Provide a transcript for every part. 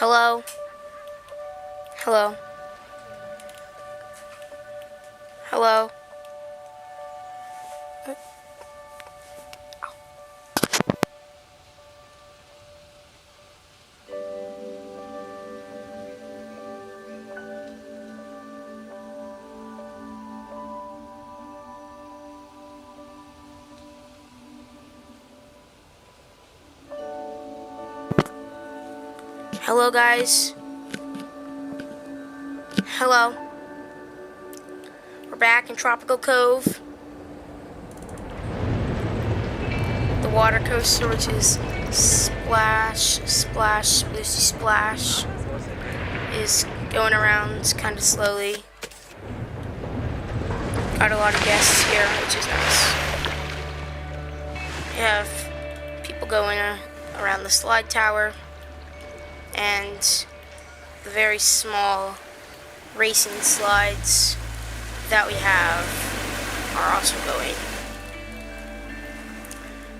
Hello? Hello? Hello? Hello, guys. Hello. We're back in Tropical Cove. The water coaster, which is Splash, Splash, Lucy Splash, is going around kind of slowly. Got a lot of guests here, which is nice. We have people going around the slide tower, and the very small racing slides that we have are also going.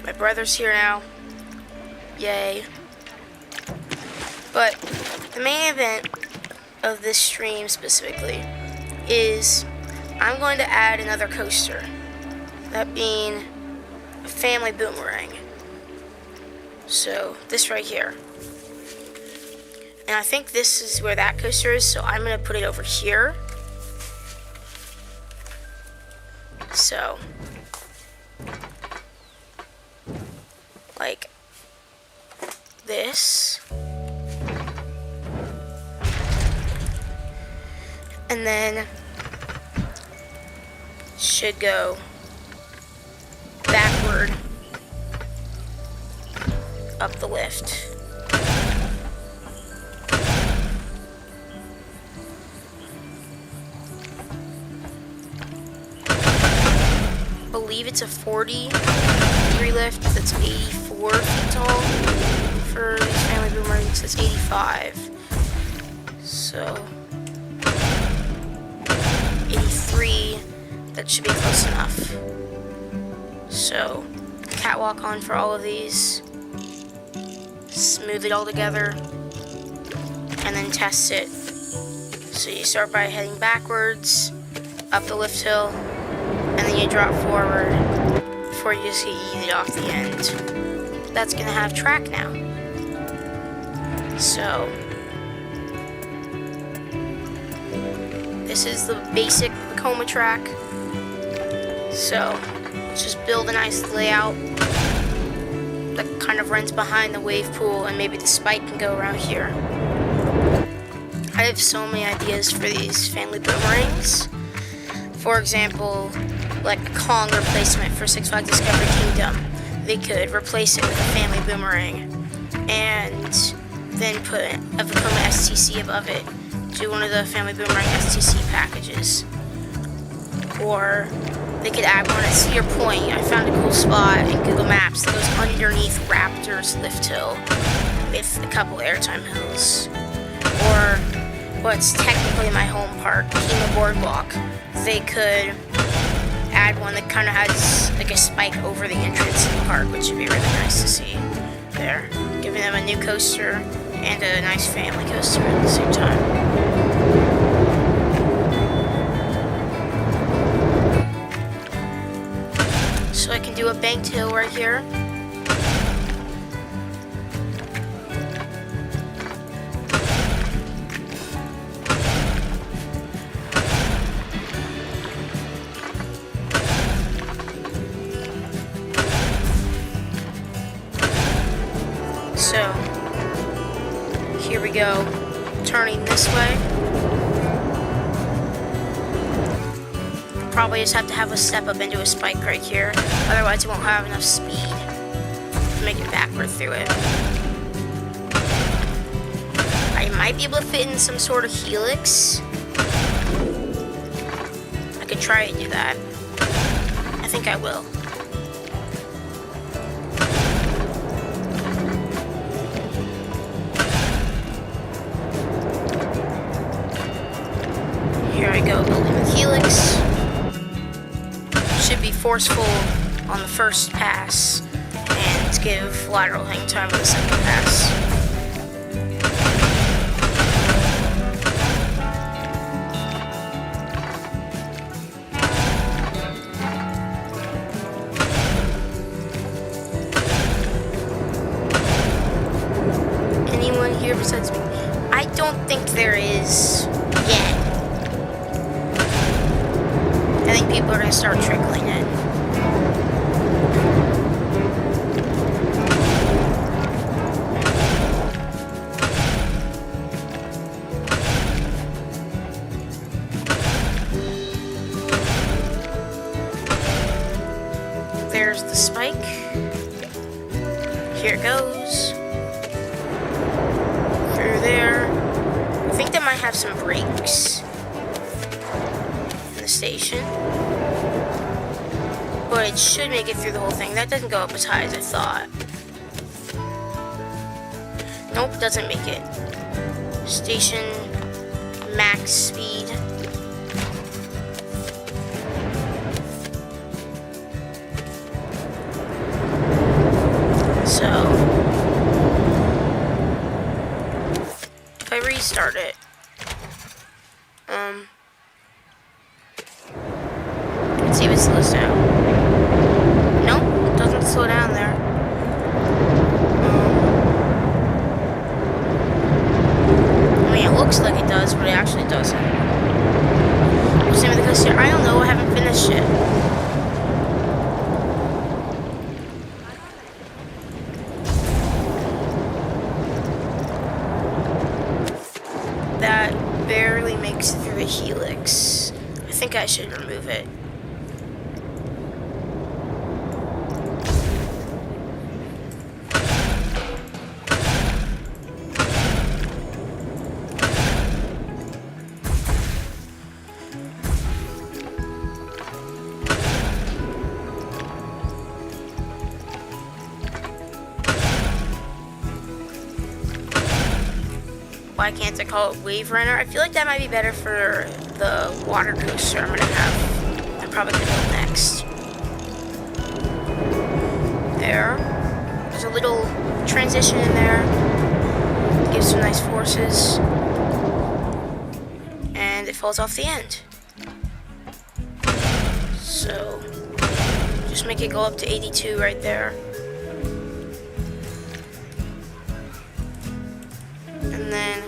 My brother's here now. Yay. But the main event of this stream specifically is I'm going to add another coaster. That being a family boomerang. So this right here. And I think this is where that coaster is, so I'm going to put it over here. So, like this. And then should go backward up the lift. I believe it's a 40-degree lift that's 84 feet tall. For these family boomerangs, it's 85. So 83, that should be close enough. So catwalk on for all of these, smooth it all together, and then test it. So you start by heading backwards up the lift hill, and then you drop forward before you just get yeeted off the end. That's gonna have track now. So this is the basic Coma track. So let's just build a nice layout that kind of runs behind the wave pool, and maybe the spike can go around here. I have so many ideas for these family boomerangs. For example, like a Kong replacement for Six Flags Discovery Kingdom. They could replace it with a family boomerang and then put a Vekoma STC above it. Do one of the family boomerang STC packages. Or they could add one at Cedar Point. I found a cool spot in Google Maps that goes underneath Raptor's lift hill with a couple airtime hills. Or what's technically my home park, Kima Boardwalk. They could add one that kind of has like a spike over the entrance to the park, which would be really nice to see there. Giving them a new coaster and a nice family coaster at the same time. So I can do a banked hill right here. So, here we go, turning this way. Probably just have to have a step up into a spike right here, otherwise it won't have enough speed to make it backward through it. I might be able to fit in some sort of helix. I could try to do that. I think I will. Here I go, building the helix. Should be forceful on the first pass and give lateral hang time on the second pass. here besides me? I don't think there is yet. I think people are going to start trickling in. There's the spike. Here it goes. Through there. I think they might have some brakes in the station. But it should make it through the whole thing. That doesn't go up as high as I thought. Nope, doesn't make it. Station max speed. So, if I restart it, let's see if it slows down. Nope, it doesn't slow down there. I mean, it looks like it does, but it actually doesn't. What's the name of the coaster? I don't know, I haven't finished it. That barely makes it through the helix. I think I should remove it. Why can't I call it Wave Runner? I feel like that might be better for the water coaster I'm probably gonna build next. There's a little transition in there. Gives some nice forces. And it falls off the end. So, just make it go up to 82 right there. And then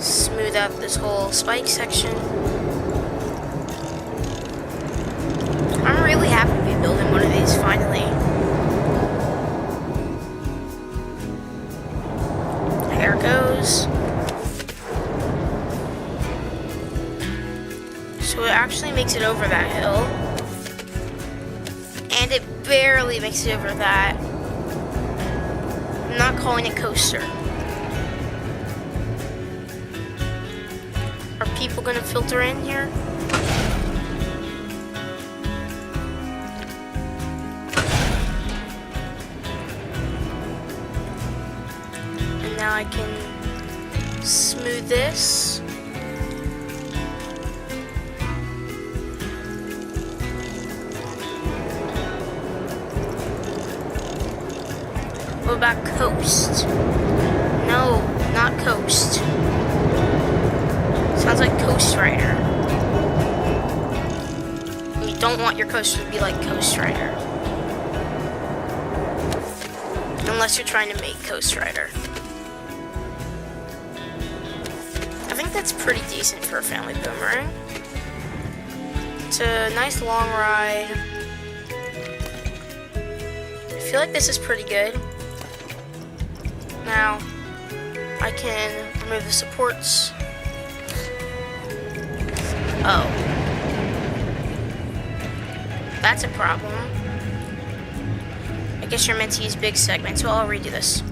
smooth out this whole spike section. I'm really happy to be building one of these finally. There it goes. So it actually makes it over that hill. And it barely makes it over that. I'm not calling it coaster. Are people gonna filter in here? And now I can smooth this. What about coast? No, not coast. Sounds like Coast Rider. You don't want your coaster to be like Coast Rider. Unless you're trying to make Coast Rider. I think that's pretty decent for a family boomerang. It's a nice long ride. I feel like this is pretty good. Now, I can remove the supports. Oh. That's a problem. I guess you're meant to use big segments, so I'll redo this.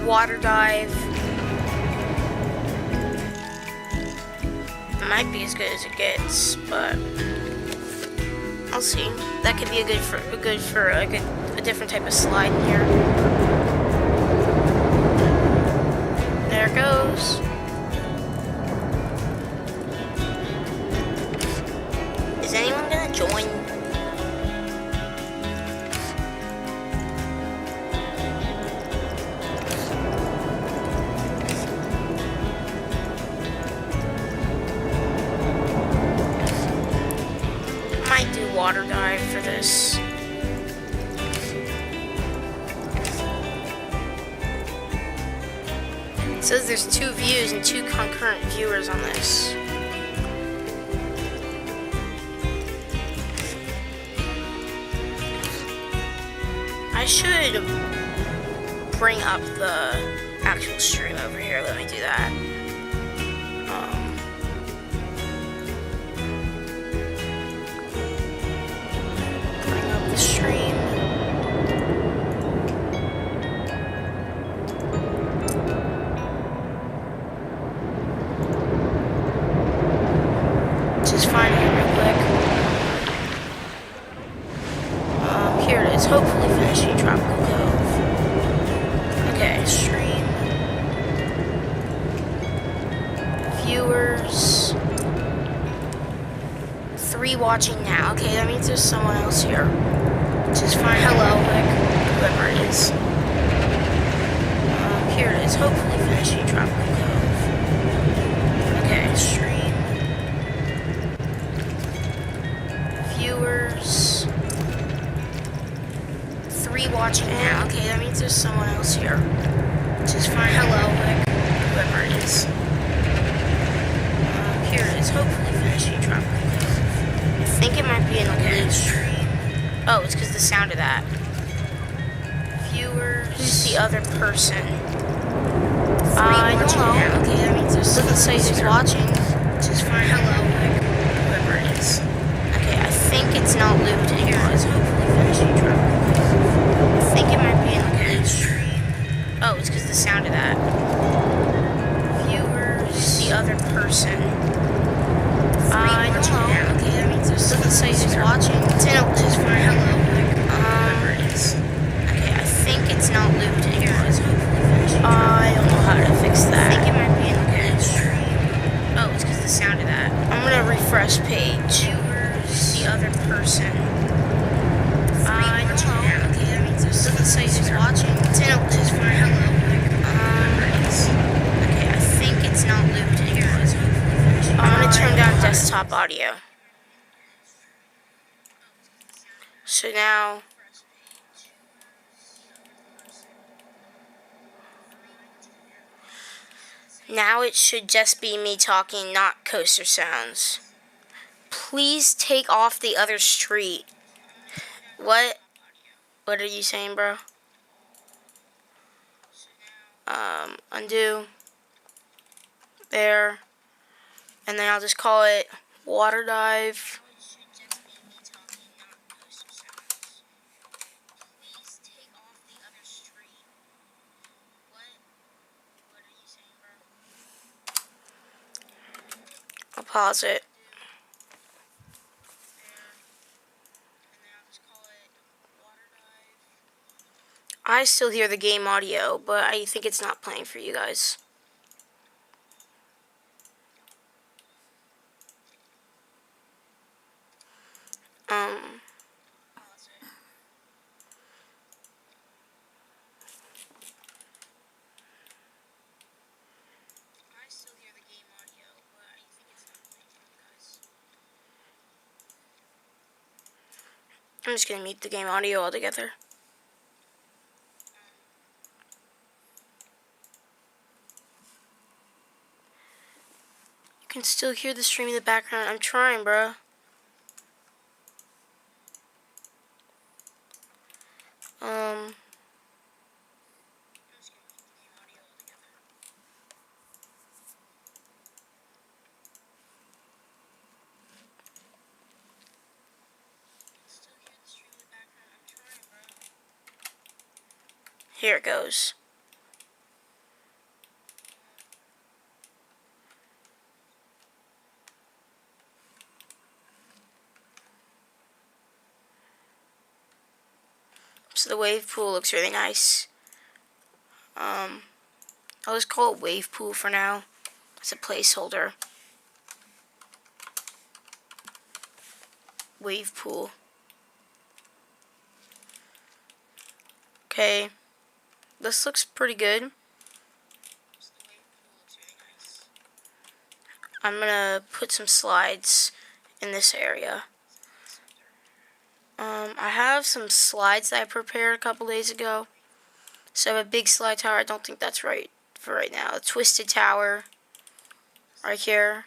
Water dive. It might be as good as it gets, but I'll see. That could be a different type of slide in here. There it goes. water dive for this. It says there's 2 views and 2 concurrent viewers on this. I should bring up the actual stream over here. Let me do that. Bring up the stream. Just find it real quick. Here it is. Hopefully finishing Tropical Cove. Okay, stream. Viewers. 3 watching now. Okay, that means there's someone else here. Just find hello, like whoever it is. Here it is. Hopefully finishing Tropical Cove. Okay, stream. Viewers. 3 watching now. Okay, that means there's someone else here. Just find hello, like whoever it is. Here it is. Hopefully finishing Tropical Cove. I think it might be in the lead stream. Oh, it's because the sound of that. Viewers. Who's the other person? I don't know. Now. Okay, that means there's doesn't say who's watching. Just find hello, like whoever it is. Okay, I think it's not looped in here. It's hopefully finishing Tropical Cove. I think it might be in the lead stream. Oh, it's because the sound of that. Viewers. Who's the other person? I don't know. Now. Okay, that means there's doesn't say who's watching. It's in a just find hello, like whoever it is. Okay, I think it's not looped in here. It's hopefully finishing. I don't know how to fix that. I think it might be in the lead stream. Oh, it's because the sound of that. I'm gonna refresh page. Viewers. The other person. I don't know. Now. Okay, that means there's doesn't say who's watching. It's in a just find hello, like whoever it is. Okay, I think it's not looped in here. It's hopefully finishing. I'm gonna turn down desktop audio. So now, it should just be me talking, not coaster sounds. Please take off the other street. What are you saying, bro? Undo. There. And then I'll just call it water dive. I'll pause it. I still hear the game audio, but I think it's not playing for you guys. I'm just gonna mute the game audio altogether. You can still hear the stream in the background. I'm trying, bro. Here it goes. So the wave pool looks really nice. I'll just call it wave pool for now. It's a placeholder. Wave pool. Okay. This looks pretty good. I'm gonna put some slides in this area. I have some slides that I prepared a couple days ago. So I have a big slide tower. I don't think that's right for right now. A twisted tower right here,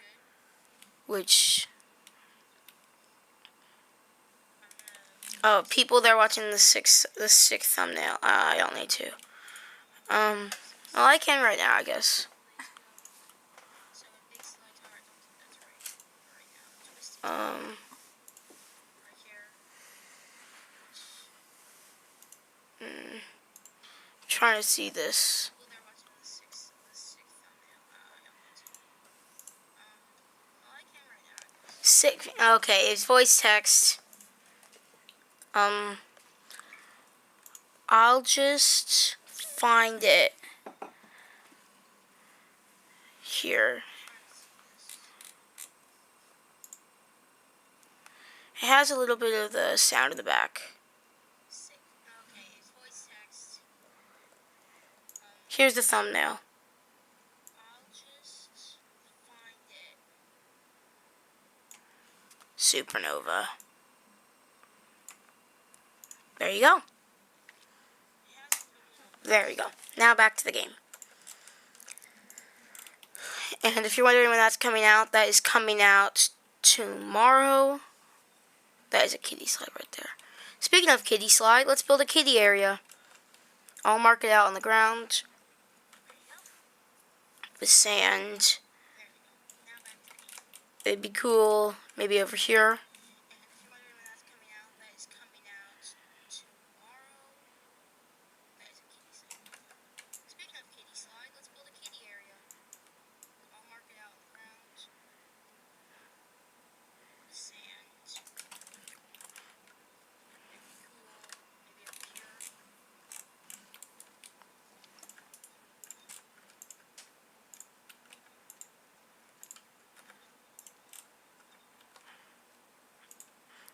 which... Oh, people that are watching the sixth thumbnail. I don't need to. Well, I can right now, I guess. Trying to see this. Okay, it's voice text. I'll just find it here. It has a little bit of the sound in the back. Here's the thumbnail. Supernova. There you go. There we go. Now back to the game. And if you're wondering when that's coming out, that is coming out tomorrow. That is a kitty slide right there. Speaking of kitty slide, let's build a kitty area. I'll mark it out on the ground with sand. It'd be cool, maybe over here.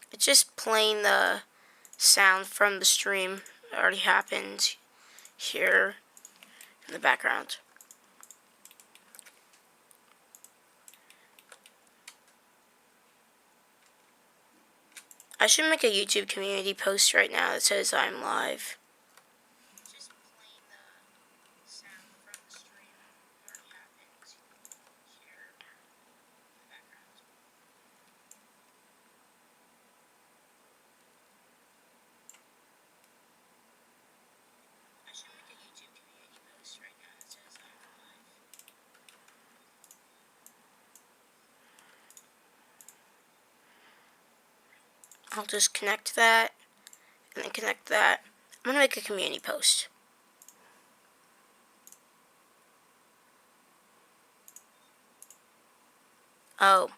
It's just playing the sound from the stream that already happened here in the background. I should make a YouTube community post right now that says I'm live. I'll just connect that, and then connect that. I'm going to make a community post. Oh,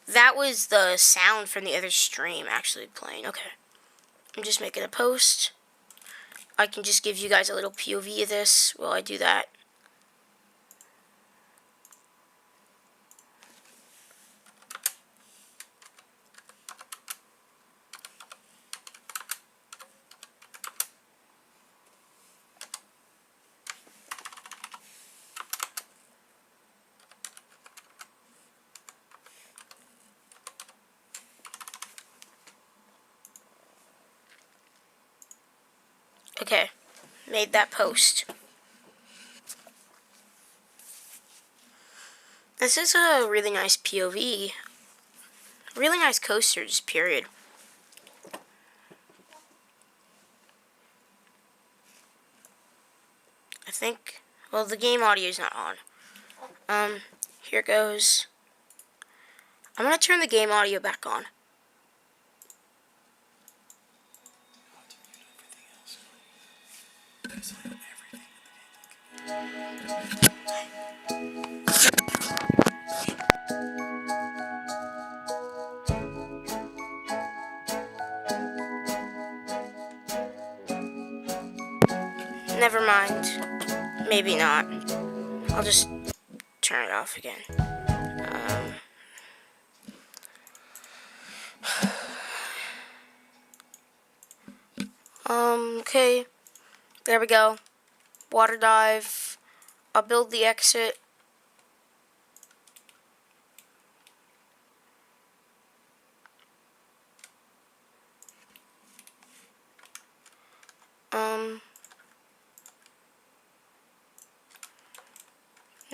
that was the sound from the other stream actually playing. Okay, I'm just making a post. I can just give you guys a little POV of this while I do that. Okay, made that post. This is a really nice POV. Really nice coaster, just period. I think, well, the game audio is not on. Here goes. I'm gonna turn the game audio back on. Never mind. Maybe not. I'll just turn it off again. Okay. There we go. Water dive. I'll build the exit.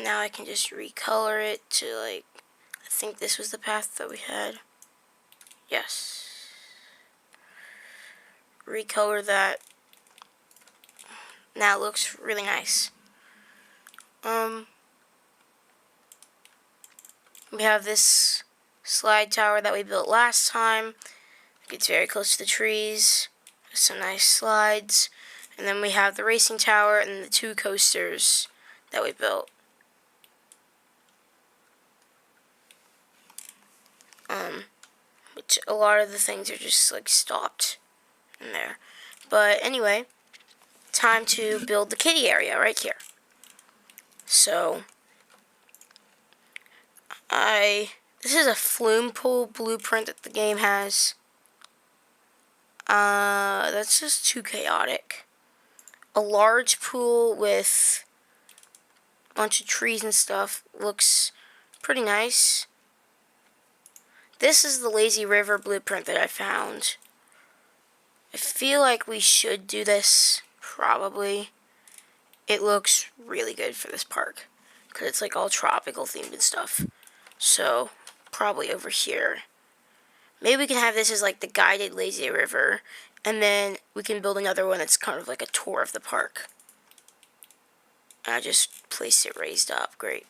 Now I can just recolor it to, like, I think this was the path that we had. Yes. Recolor that. Now it looks really nice. We have this slide tower that we built last time. It's very close to the trees. Some nice slides. And then we have the racing tower and the 2 coasters that we built. Which a lot of the things are just like stopped in there. But anyway, time to build the kiddie area right here. So this is a flume pool blueprint that the game has. That's just too chaotic. A large pool with a bunch of trees and stuff looks pretty nice. This is the lazy river blueprint that I found. I feel like we should do this, probably. It looks really good for this park, because it's like all tropical themed and stuff. So, probably over here. Maybe we can have this as like the guided lazy river, and then we can build another one that's kind of like a tour of the park. And I just placed it raised up, great.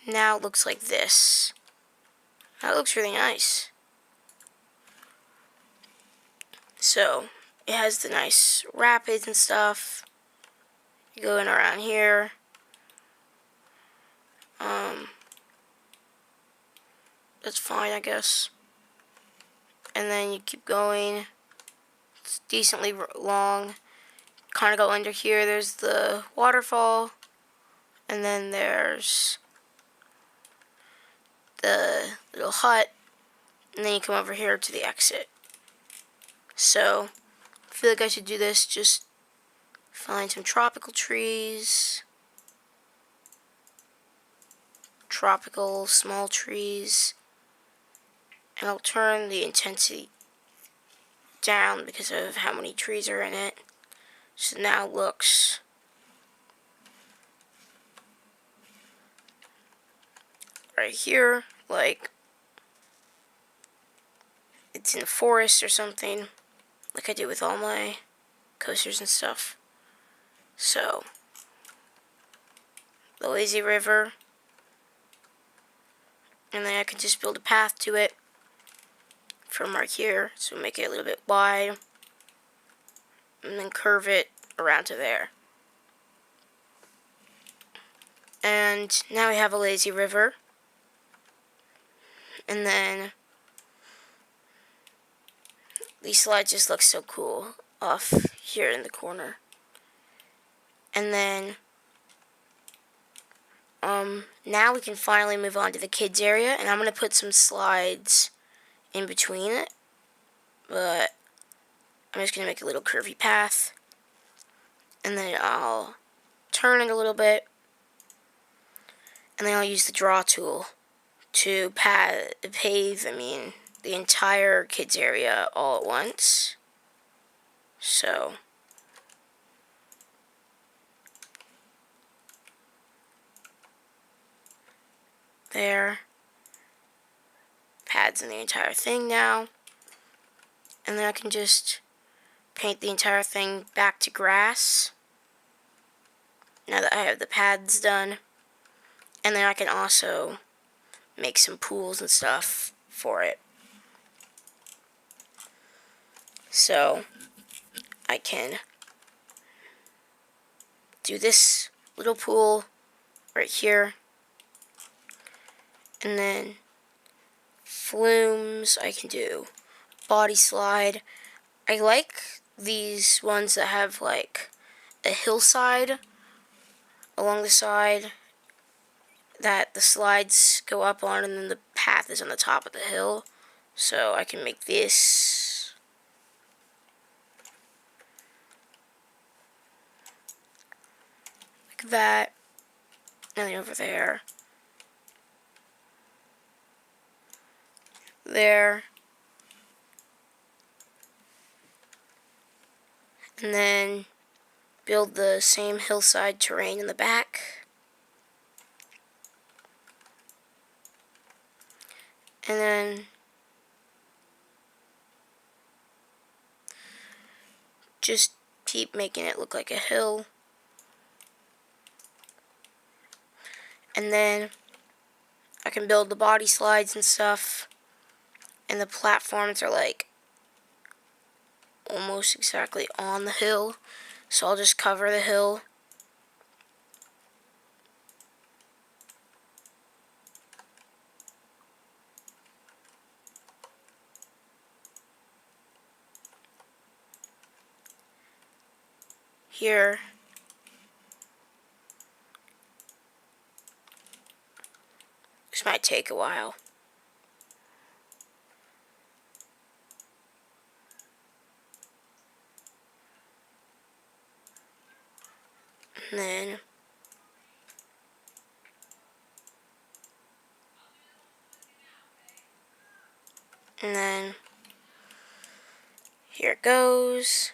Now it looks like this. That looks really nice. So, it has the nice rapids and stuff. You go in around here. That's fine, I guess. And then you keep going. It's decently long. Kind of go under here. There's the waterfall. And then there's the little hut. And then you come over here to the exit. So, I feel like I should do this. Just find some tropical trees. Tropical small trees. And I'll turn the intensity down because of how many trees are in it. So now it looks right here like it's in a forest or something, like I do with all my coasters and stuff. So, the lazy river, and then I can just build a path to it from right here, so make it a little bit wide, and then curve it around to there. And now we have a lazy river, and then these slides just look so cool off here in the corner. And then now we can finally move on to the kids area, and I'm going to put some slides in between it, but I'm just going to make a little curvy path, and then I'll turn it a little bit, and then I'll use the draw tool to pave the entire kids area all at once. So, there. Pads in the entire thing now. And then I can just paint the entire thing back to grass, now that I have the pads done. And then I can also make some pools and stuff for it. So, I can do this little pool right here. And then flumes, I can do body slide. I like these ones that have like a hillside along the side that the slides go up on, and then the path path is on the top of the hill. So I can make this like that, and then over there, there, and then build the same hillside terrain in the back. And then just keep making it look like a hill. And then I can build the body slides and stuff. And the platforms are like almost exactly on the hill. So I'll just cover the hill. Here. This might take a while. And then here it goes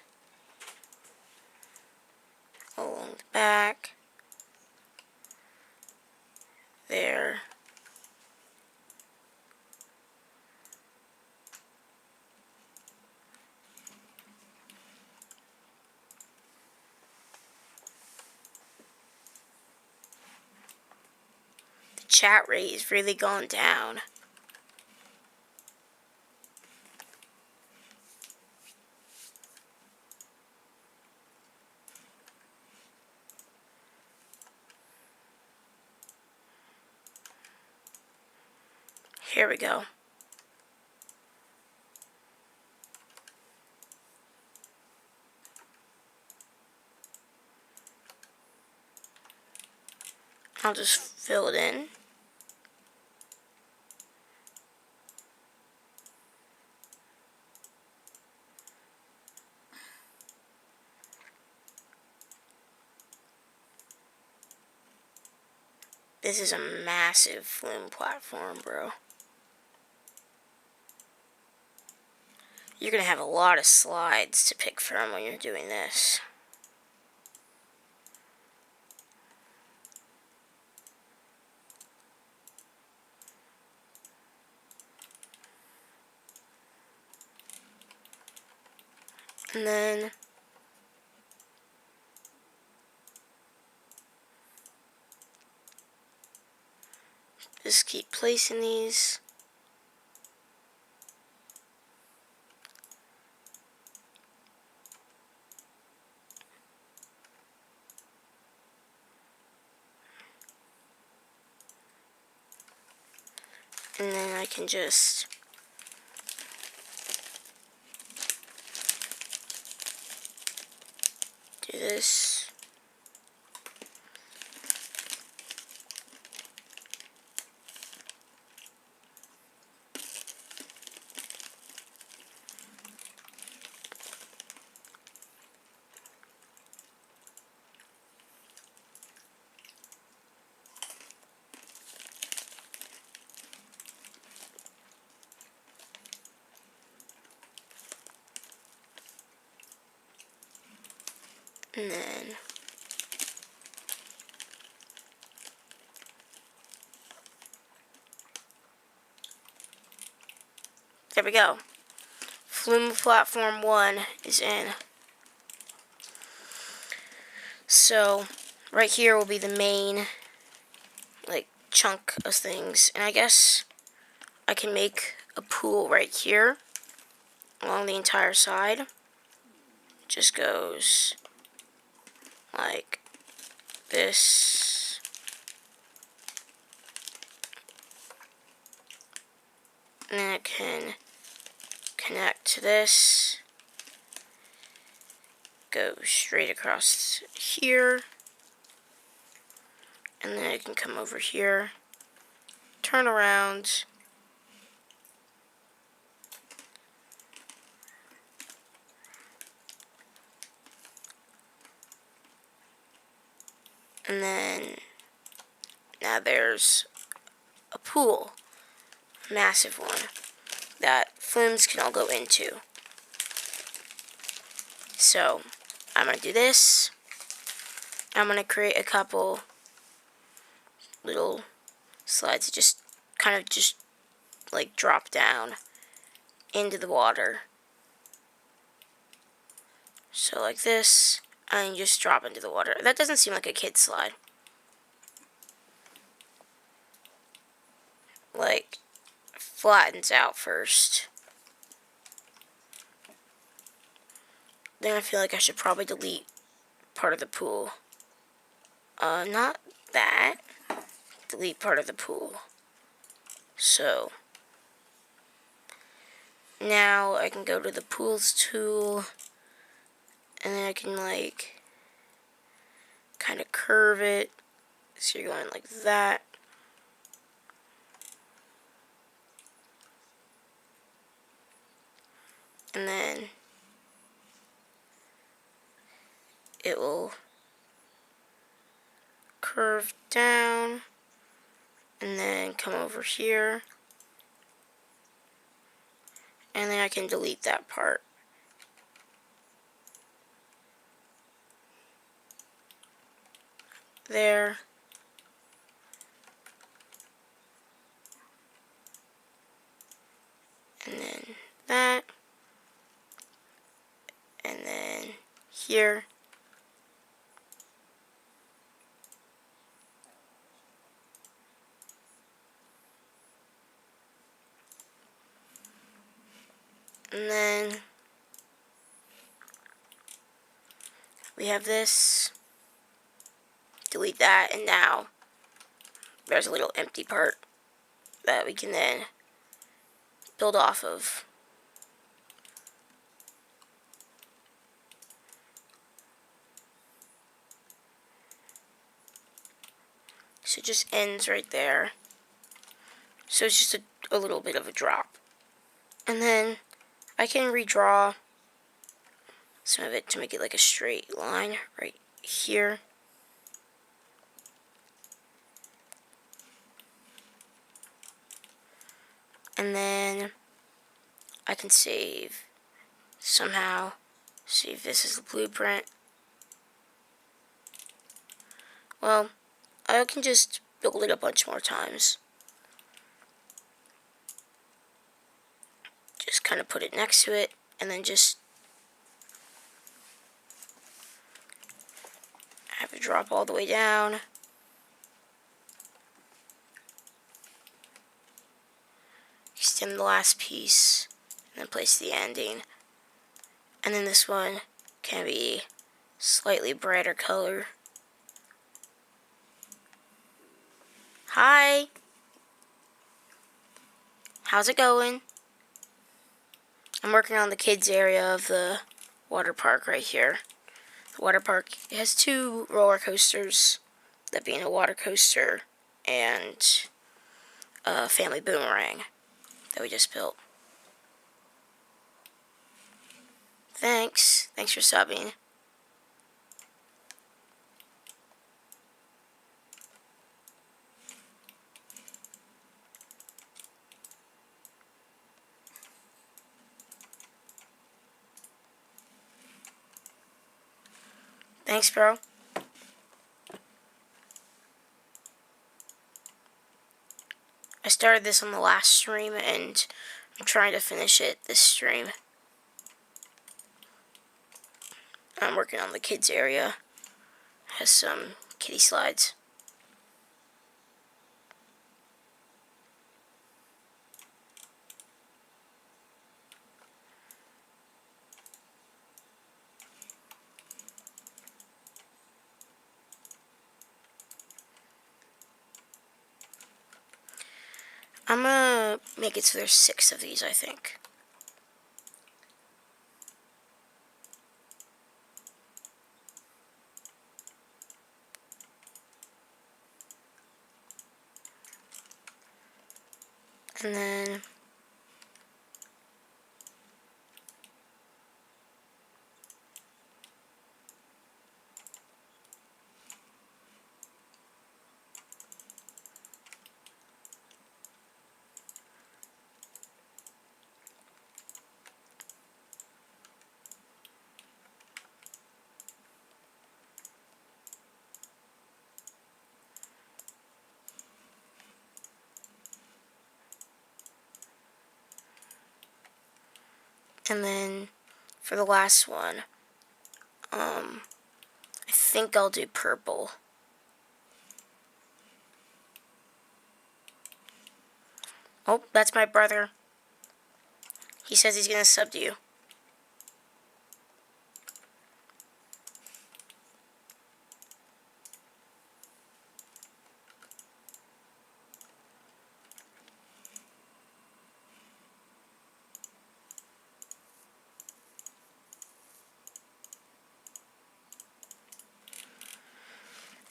along the back. There. The chat rate is really gone down. Here we go. I'll just fill it in. This is a massive flume platform, bro. You're gonna have a lot of slides to pick from when you're doing this. And then just keep placing these. And then I can just do this. And then there we go. Flume platform 1 is in. So right here will be the main like chunk of things, and I guess I can make a pool right here along the entire side. It just goes like this. And then it can connect to this. Go straight across here. And then it can come over here. Turn around. And then now there's a pool, a massive one, that flumes can all go into. So I'm going to do this. I'm going to create a couple little slides that just kind of just like drop down into the water. So like this, and you just drop into the water. That doesn't seem like a kid slide. Like, flattens out first. Then I feel like I should probably delete part of the pool. Not that. Delete part of the pool. So, now I can go to the pools tool, and then I can like, kind of curve it. So you're going like that. And then it will curve down and then come over here, and then I can delete that part. There. And then that. And then here. And then we have this. Delete that, and now there's a little empty part that we can then build off of. So it just ends right there. So it's just a little bit of a drop. And then I can redraw some of it to make it like a straight line right here. And then I can save somehow. Save this as the blueprint. Well, I can just build it a bunch more times. Just kind of put it next to it, and then just have it drop all the way down. Extend the last piece, and then place the ending. And then this one can be slightly brighter color. Hi! How's it going? I'm working on the kids area of the water park right here. The water park has 2 roller coasters, that being a water coaster and a family boomerang that we just built. Thanks for subbing. Thanks, bro. I started this on the last stream, and I'm trying to finish it this stream. I'm working on the kids area. Has some kiddie slides. I'm gonna make it so there's 6 of these, I think. And then And then for the last one, I think I'll do purple. Oh, that's my brother. He says he's gonna sub to you.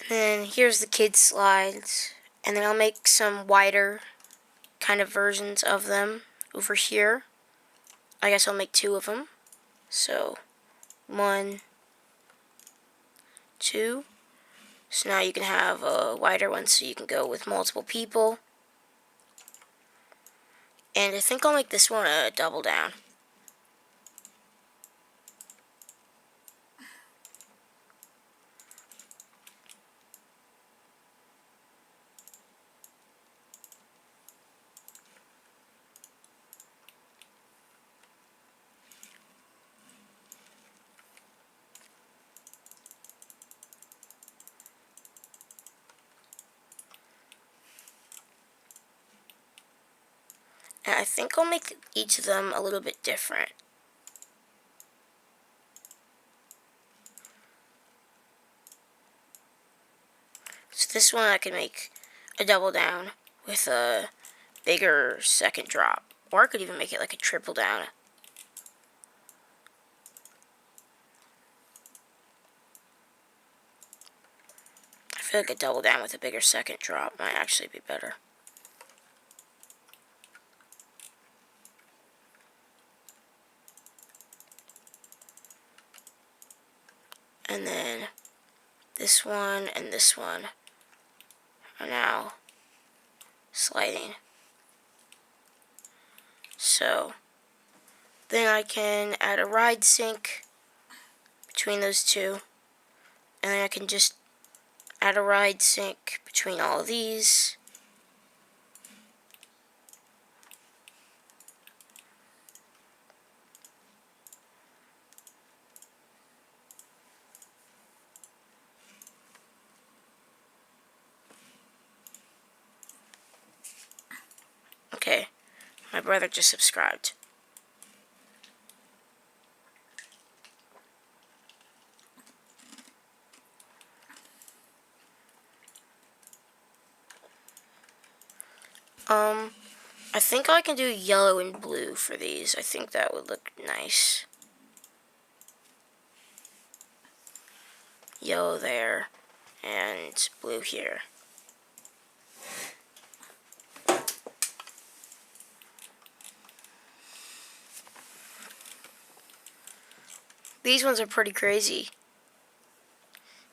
And then here's the kids slides. And then I'll make some wider kind of versions of them over here. I guess I'll make 2 of them. So 1, 2. So now you can have a wider one so you can go with multiple people. And I think I'll make this one a double down. And I think I'll make each of them a little bit different. So this one I can make a double down with a bigger second drop. Or I could even make it like a triple down. I feel like a double down with a bigger second drop might actually be better. And then this one and this one are now sliding. So then I can add a ride sync between those two. And then I can just add a ride sync between all of these. Okay, my brother just subscribed. I think I can do yellow and blue for these. I think that would look nice. Yellow there, and blue here. These ones are pretty crazy.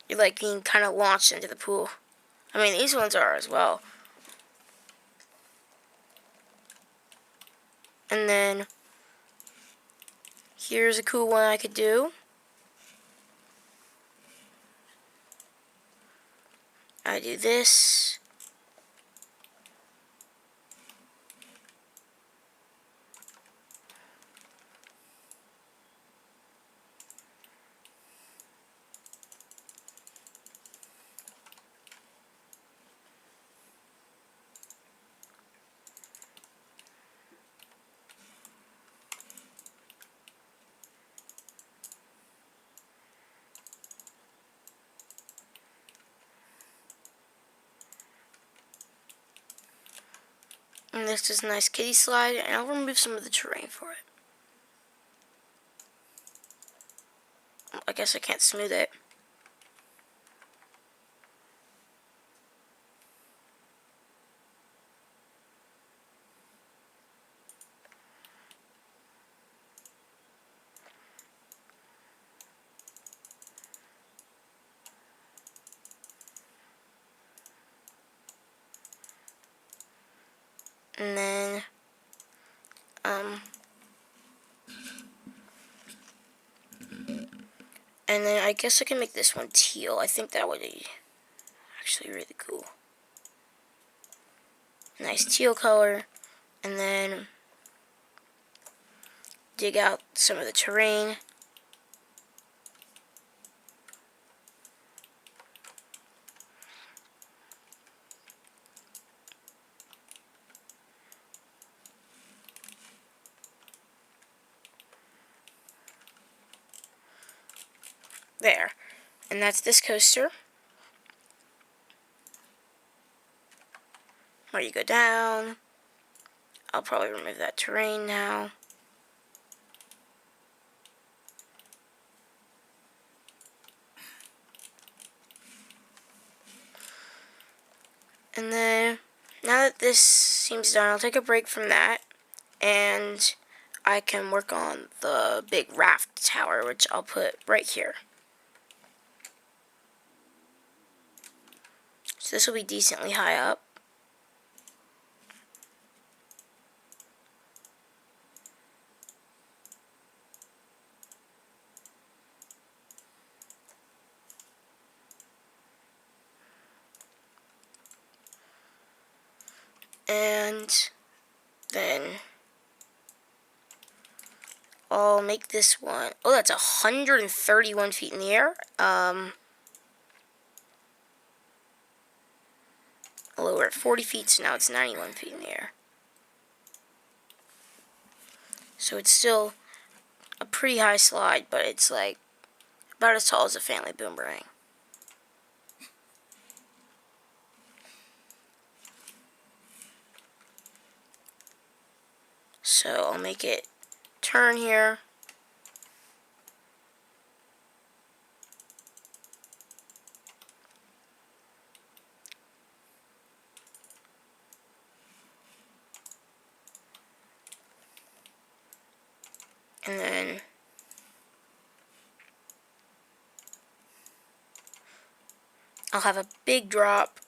You're like being kind of launched into the pool. I mean, these ones are as well. And then here's a cool one I could do. I do this. And this is a nice kitty slide, and I'll remove some of the terrain for it. I guess I can't smooth it. And then, and then I guess I can make this one teal. I think that would be actually really cool. Nice teal color. And then dig out some of the terrain. There. And that's this coaster. Where you go down. I'll probably remove that terrain now. And then, now that this seems done, I'll take a break from that. And I can work on the big raft tower, which I'll put right here. So this will be decently high up. And then I'll make this one. Oh, that's 131 feet in the air. Lower at 40 feet, so now it's 91 feet in the air. So it's still a pretty high slide, but it's like about as tall as a family boomerang. So I'll make it turn here. And then I'll have a big drop.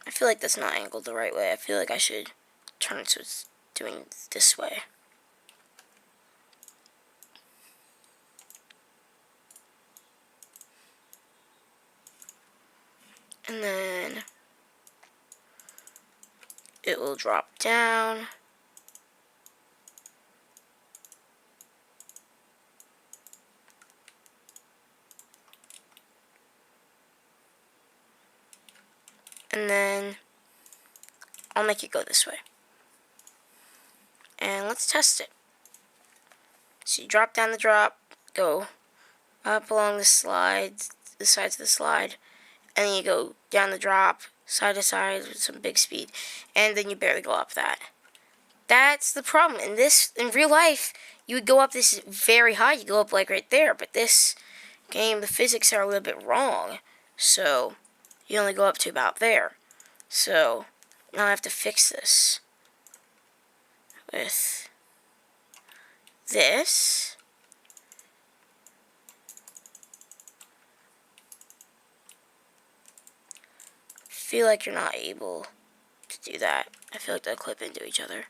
I feel like that's not angled the right way. I feel like I should turn it so it's doing this way. And then it will drop down. And then I'll make it go this way. And let's test it. So you drop down the drop, go up along the sides of the slide, and then you go down the drop, side to side with some big speed, and then you barely go up that. That's the problem. In real life, you would go up this very high. You go up like right there, but this game, the physics are a little bit wrong. So you only go up to about there. So now I have to fix this with this. I feel like you're not able to do that. I feel like they'll clip into each other.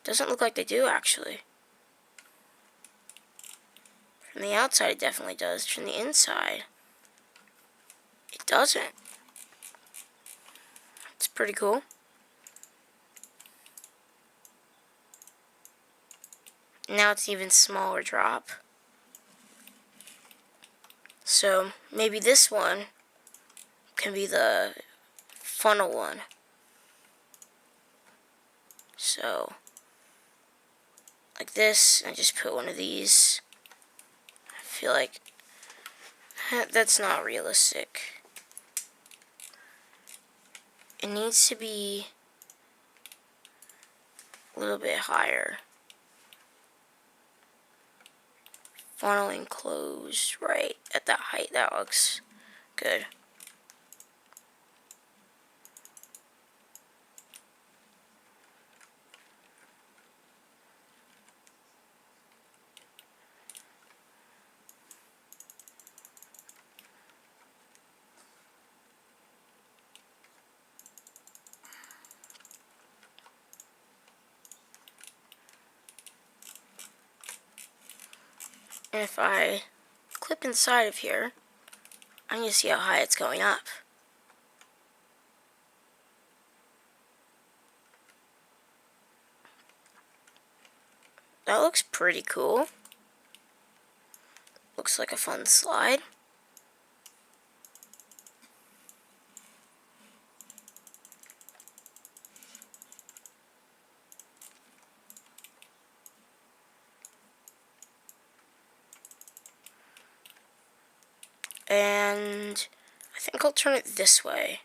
Doesn't look like they do, actually. From the outside, it definitely does. From the inside, it doesn't. It's pretty cool. Now it's an even smaller drop. So maybe this one can be the funnel one. So like this, I just put one of these. I feel like that's not realistic. It needs to be a little bit higher. Funneling closed right at that height. That looks good. And if I clip inside of here, I'm going to see how high it's going up. That looks pretty cool. Looks like a fun slide. And I think I'll turn it this way.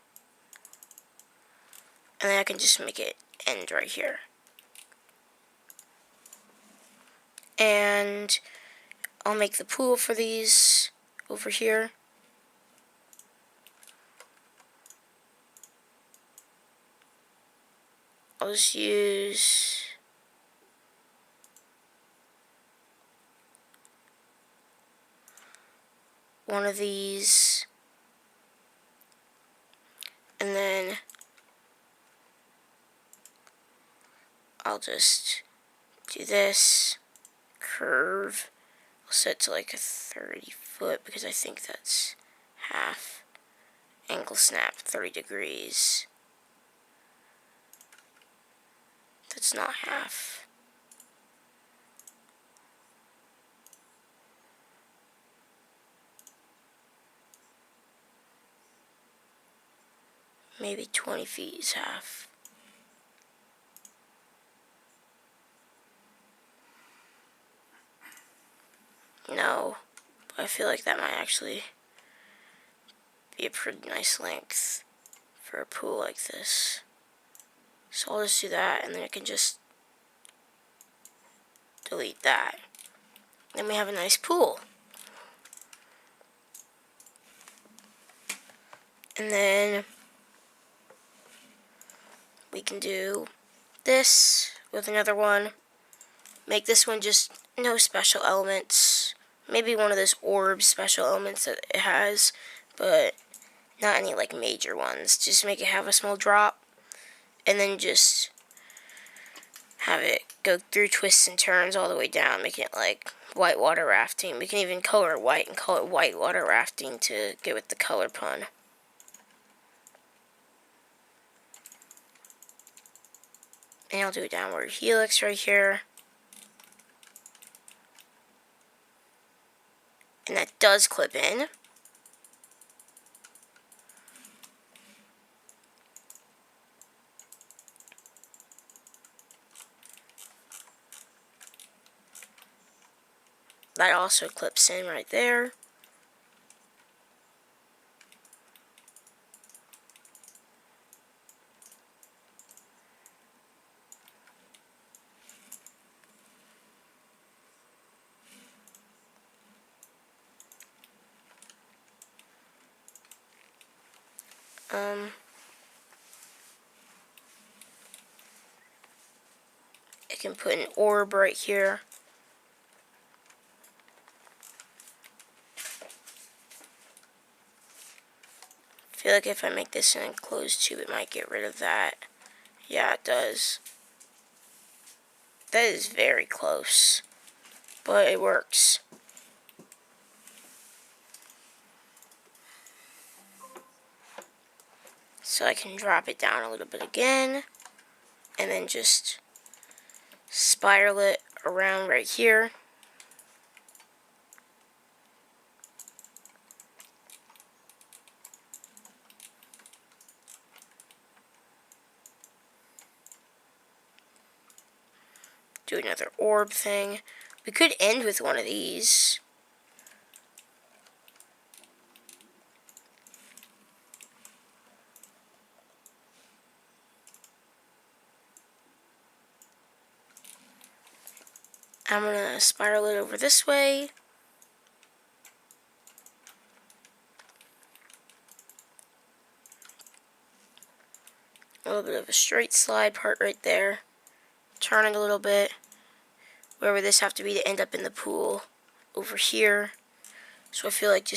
And then I can just make it end right here. And I'll make the pool for these over here. I'll just use one of these, and then I'll just do this curve. I'll set it to like a 30 foot because I think that's half. Angle snap 30 degrees. That's not half. Maybe 20 feet is half. No, but I feel like that might actually be a pretty nice length for a pool like this. So I'll just do that, and then I can just delete that. Then we have a nice pool. And then we can do this with another one. Make this one just no special elements. Maybe one of those orb special elements that it has, but not any like major ones. Just make it have a small drop, and then just have it go through twists and turns all the way down, making it like whitewater rafting. We can even color it white and call it whitewater rafting to get with the color pun. And I'll do a downward helix right here. And that does clip in. That also clips in right there. I can put an orb right here. I feel like if I make this an enclosed tube, it might get rid of that. Yeah, it does. That is very close, but it works. So I can drop it down a little bit again, and then just spiral it around right here. Do another orb thing. We could end with one of these. I'm going to spiral it over this way. A little bit of a straight slide part right there. Turn it a little bit. Where would this have to be to end up in the pool? Over here. So I feel like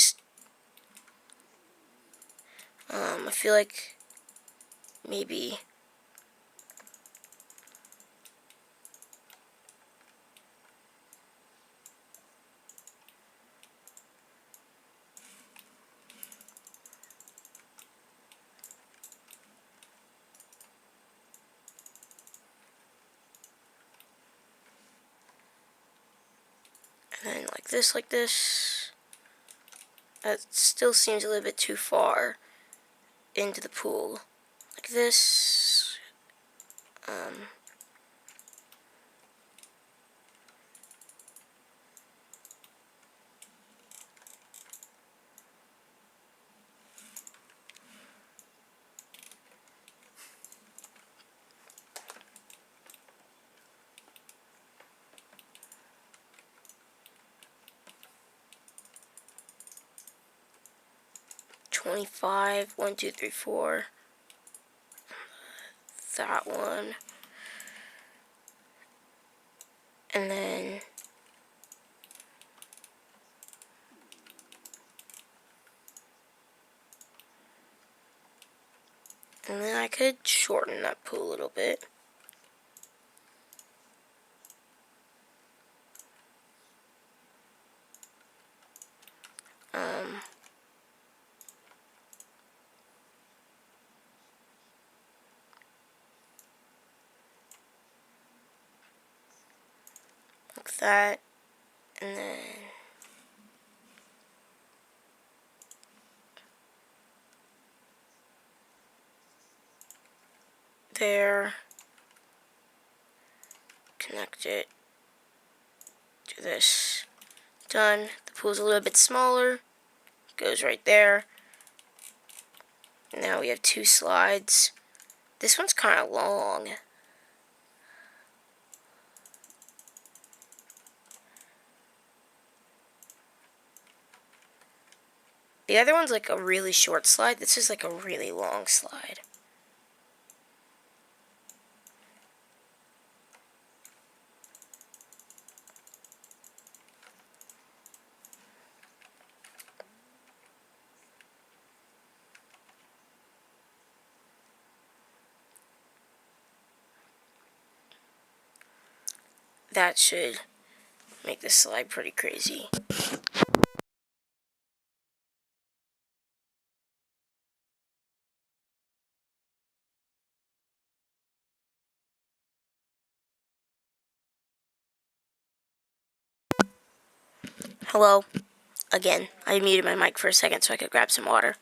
maybe like this. That still seems a little bit too far into the pool. Like this. 25, 1, 2, 3, 4. That one. And then I could shorten that pool a little bit. Like that. And then there. Connect it to this. Done. The pool's a little bit smaller. Goes right there. Now we have 2 slides. This one's kind of long. The other one's like a really short slide. This is like a really long slide. That should make this slide pretty crazy. Hello. Again, I muted my mic for a second so I could grab some water.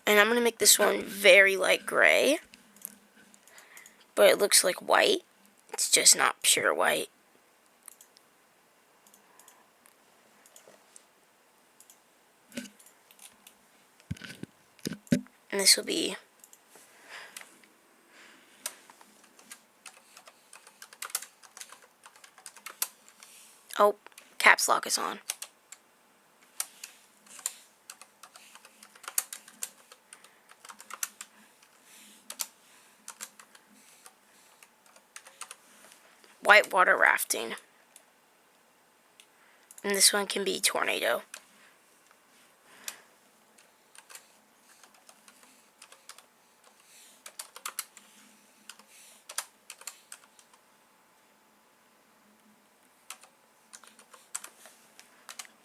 And I'm going to make this one very light gray. But it looks like white. It's just not pure white. And this will be oh, caps lock is on. Whitewater rafting. And this one can be tornado.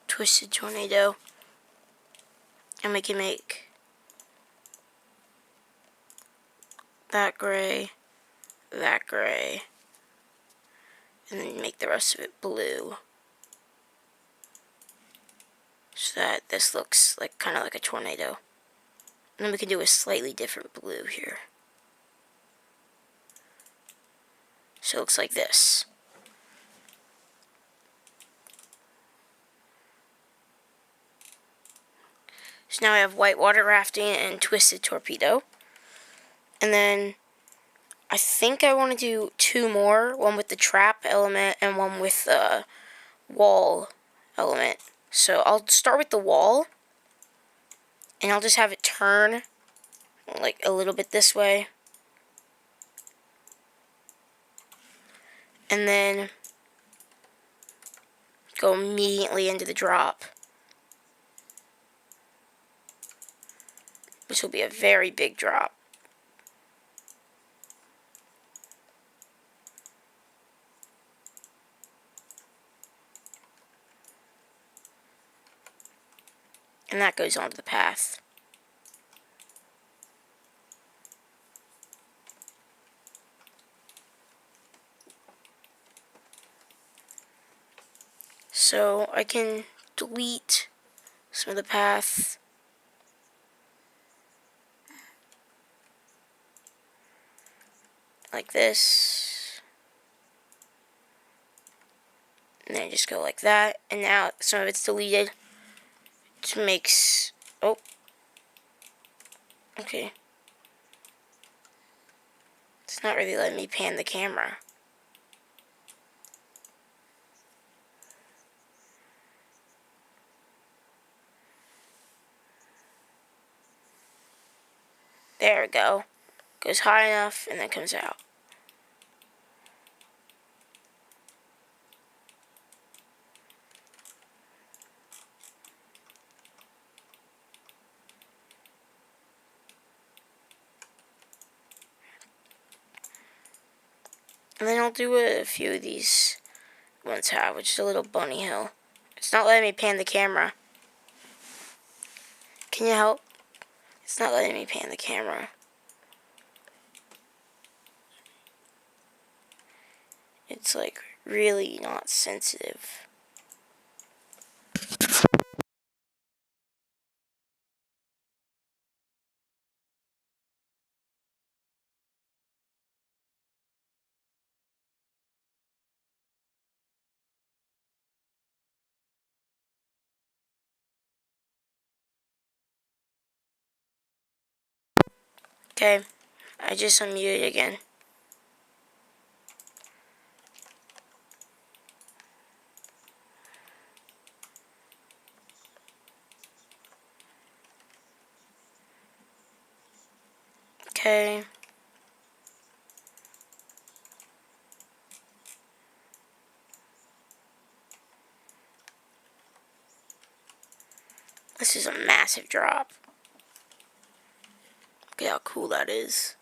Twisted tornado. And we can make that gray, and then make the rest of it blue. So that this looks like kind of like a tornado. And then we can do a slightly different blue here. So it looks like this. So now I have whitewater rafting and twisted torpedo. And then I think I want to do 2 more. One with the trap element and one with the wall element. So I'll start with the wall. And I'll just have it turn like a little bit this way. And then go immediately into the drop. Which will be a very big drop. And that goes onto the path. So I can delete some of the path. Like this. And then just go like that. And now some of it's deleted. Which makes... Oh. Okay. It's not really letting me pan the camera. There we go. Goes high enough and then comes out. And then I'll do a few of these ones have, which is a little bunny hill. It's not letting me pan the camera. Can you help? It's not letting me pan the camera. It's like really not sensitive. Okay, I just unmuted again. Okay. This is a massive drop. Look at how cool that is.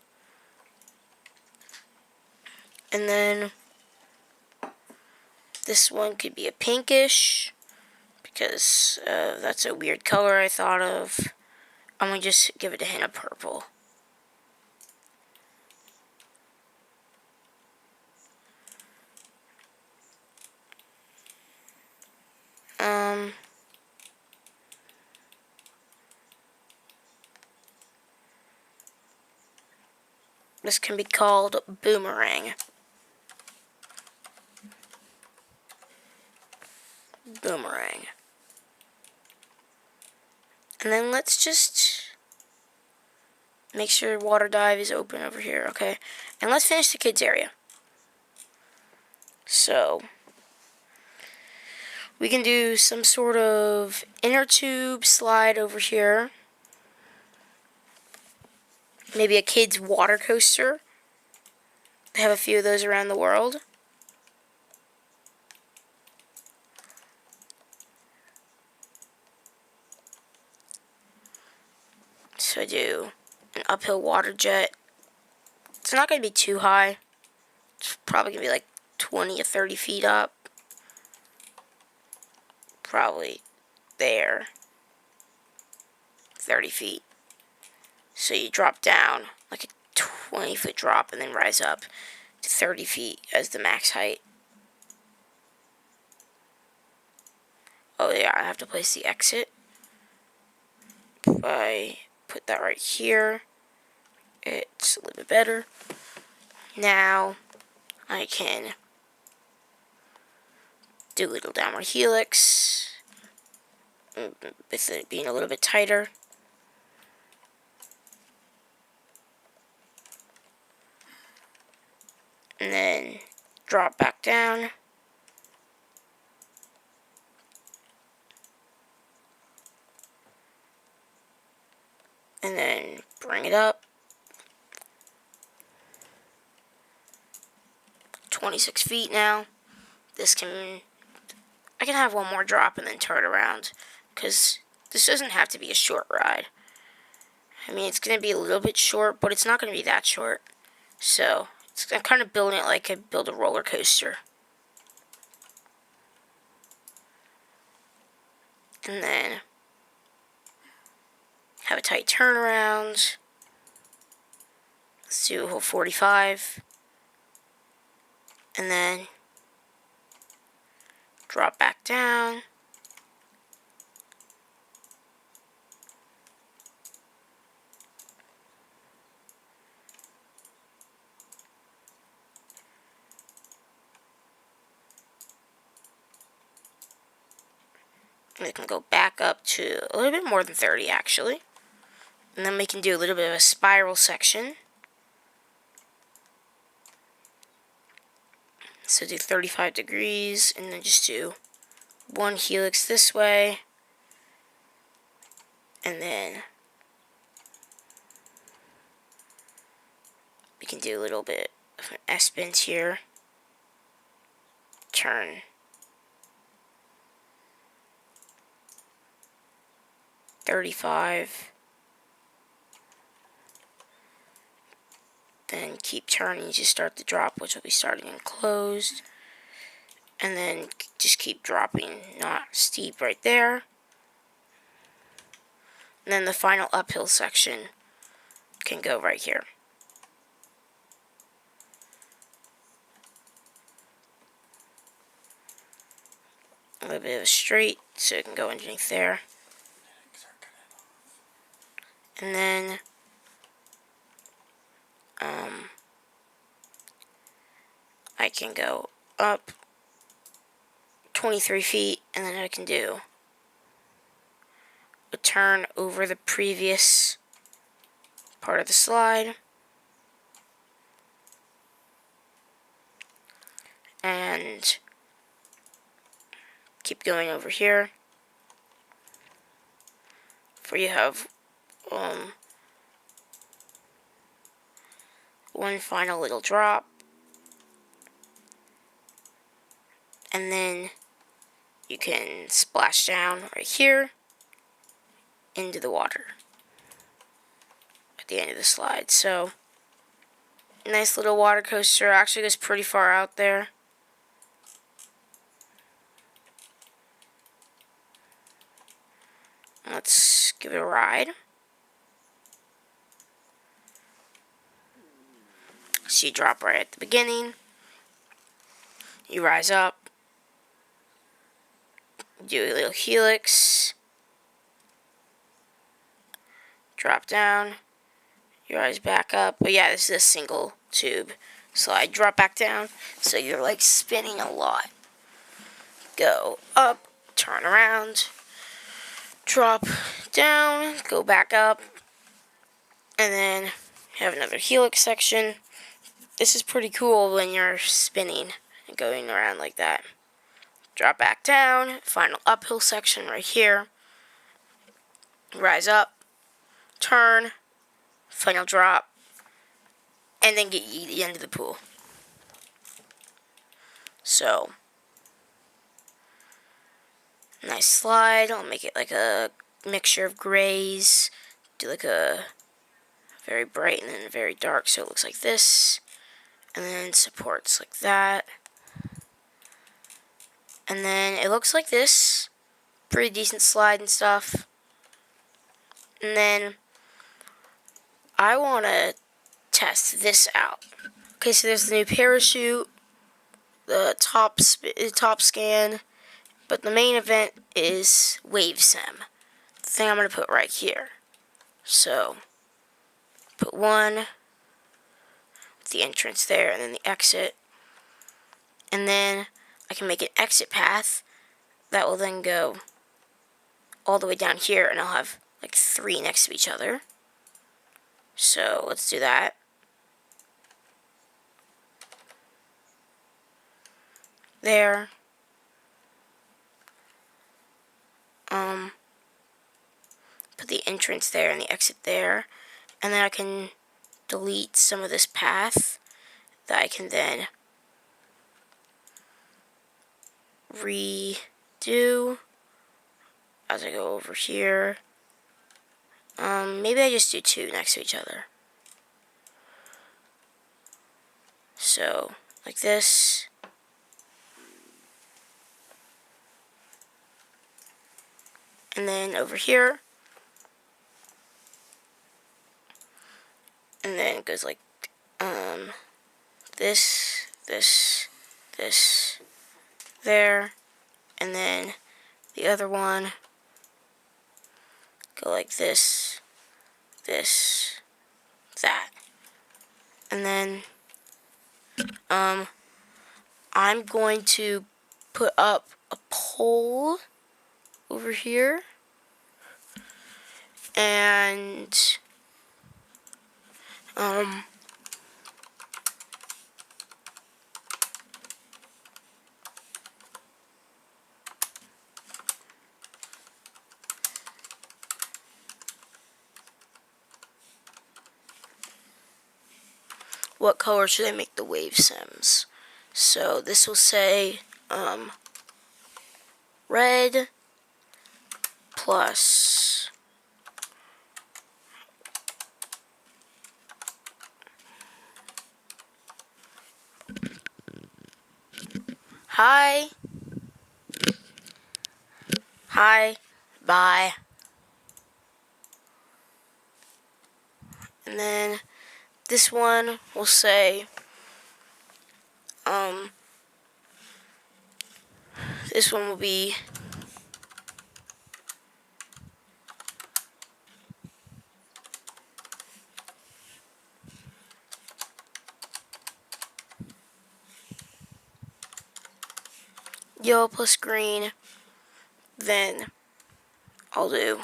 And then this one could be a pinkish, because that's a weird color I thought of. I'm going to just give it a hint of purple. This can be called boomerang. Boomerang. And then let's just make sure water dive is open over here, okay? And let's finish the kids area. So, we can do some sort of inner tube slide over here. Maybe a kid's water coaster. They have a few of those around the world. So I do an uphill water jet. It's not going to be too high. It's probably going to be like 20 or 30 feet up. Probably there. 30 feet. So you drop down like a 20-foot drop and then rise up to 30 feet as the max height. Oh yeah, I have to place the exit. If I put that right here, it's a little bit better. Now I can do a little downward helix with it being a little bit tighter. And then drop back down. And then bring it up. 26 feet now. I can have one more drop and then turn around, because this doesn't have to be a short ride. I mean, it's going to be a little bit short, but it's not going to be that short. So, I'm kind of building it like I build a roller coaster. And then have a tight turnaround. Let's do a whole 45. And then drop back down. We can go back up to a little bit more than 30 actually. And then we can do a little bit of a spiral section. So do 35 degrees and then just do one helix this way. And then we can do a little bit of an S-bend here. Turn. .35. Then keep turning to start the drop, which will be starting in closed. And then just keep dropping, not steep right there. And then the final uphill section can go right here. A little bit of a straight, so it can go underneath there. And then I can go up 23 feet, and then I can do a turn over the previous part of the slide. And keep going over here. For you have one final little drop. And then you can splash down right here into the water at the end of the slide. So, nice little water coaster. Actually goes pretty far out there. Let's give it a ride. So you drop right at the beginning. You rise up. Do a little helix. Drop down. You rise back up. But yeah, this is a single tube slide. Drop back down. So you're like spinning a lot. Go up. Turn around. Drop down. Go back up. And then have another helix section. This is pretty cool when you're spinning and going around like that. Drop back down. Final uphill section right here. Rise up. Turn. Final drop. And then get you to the end of the pool. So, nice slide. I'll make it like a mixture of grays. Do like a very bright and then very dark, so it looks like this. And then supports like that. And then it looks like this. Pretty decent slide and stuff. And then I want to test this out. Okay, so there's the new parachute, the top scan, but the main event is wave sim. The thing I'm going to put right here. So, put one with the entrance there and then the exit. And then I can make an exit path that will then go all the way down here, and I'll have like 3 next to each other. So let's do that. There. Put the entrance there and the exit there, and then I can delete some of this path that I can then redo as I go over here. Maybe I just do 2 next to each other. So, like this. And then over here. And then it goes like, this, there. and then the other one go like this, this, that. And then I'm going to put up a pole over here, and what color should I make the wave sims? So this will say red plus hi, bye. And then this one will say this one will be yellow plus green. Then I'll do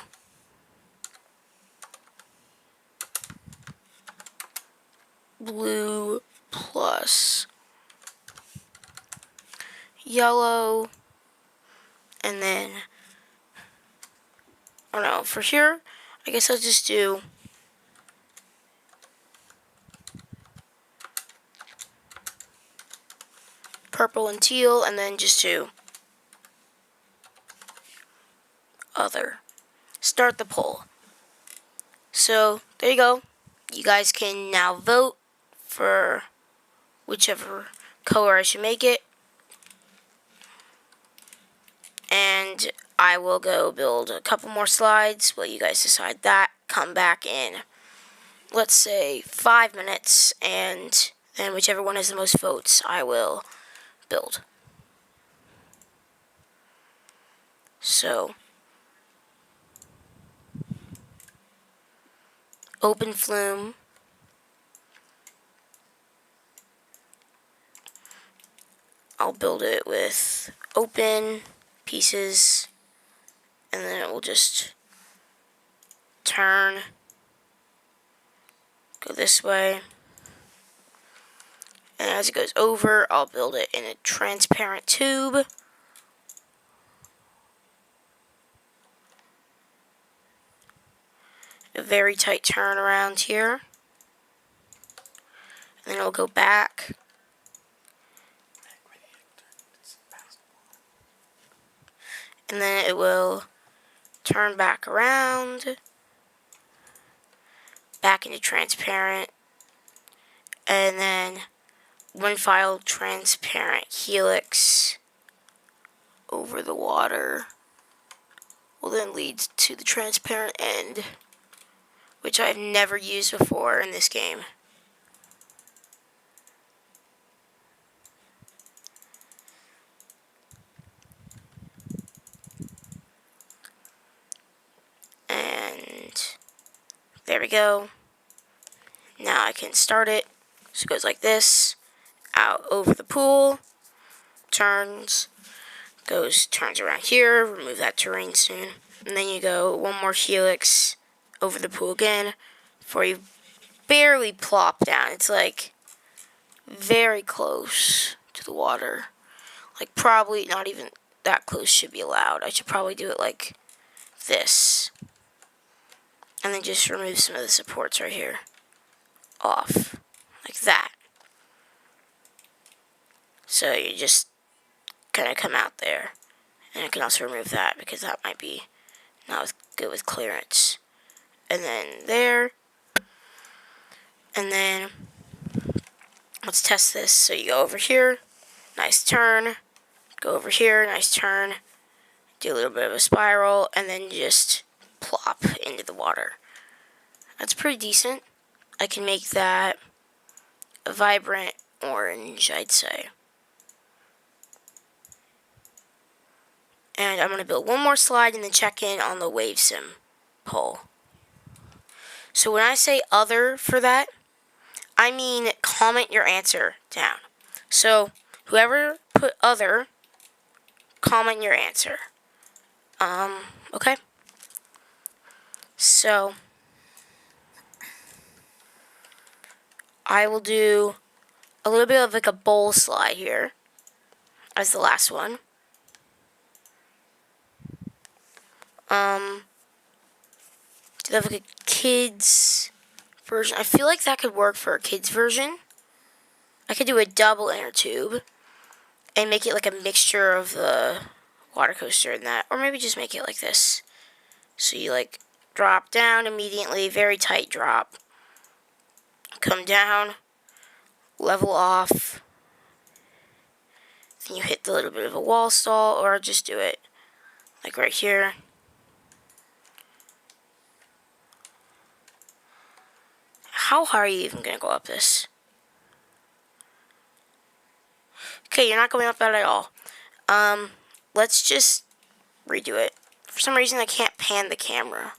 blue plus yellow, and then I don't know, for here I guess I'll just do purple and teal, and then just do other. Start the poll. So there you go. You guys can now vote for whichever color I should make it, and I will go build a couple more slides while you guys decide that. Come back in, let's say 5 minutes, and then whichever one has the most votes I will build. So open flume, I'll build it with open pieces, and then it will just turn, go this way, and as it goes over, I'll build it in a transparent tube. A very tight turn around here, and then it'll go back, and then it will turn back around, back into transparent, and then one final transparent helix over the water will then lead to the transparent end, which I've never used before in this game. And there we go. Now I can start it. So it goes like this, out over the pool, turns around here, remove that terrain soon, and then you go one more helix over the pool again before you barely plop down. It's like very close to the water, like probably not even that close should be allowed. I should probably do it like this, and then just remove some of the supports right here off, like that. So you just kind of come out there, and I can also remove that because that might be not good with clearance. And then there, and then let's test this. So you go over here, nice turn, go over here, nice turn, do a little bit of a spiral, and then just plop into the water. That's pretty decent. I can make that a vibrant orange, I'd say. And I'm going to build one more slide and then check in on the wave sim pole. So when I say other for that, I mean comment your answer down. So whoever put other, comment your answer. Okay. So I will do a little bit of like a bowl slide here as the last one. Do they have like a kids version? I feel like that could work for a kids version. I could do a double inner tube and make it like a mixture of the water coaster and that, or maybe just make it like this. So you like drop down immediately, very tight drop. Come down, level off. Then you hit the little bit of a wall stall, or just do it like right here. How high are you even gonna go up this? Okay, you're not going up that at all. Let's just redo it. For some reason, I can't pan the camera.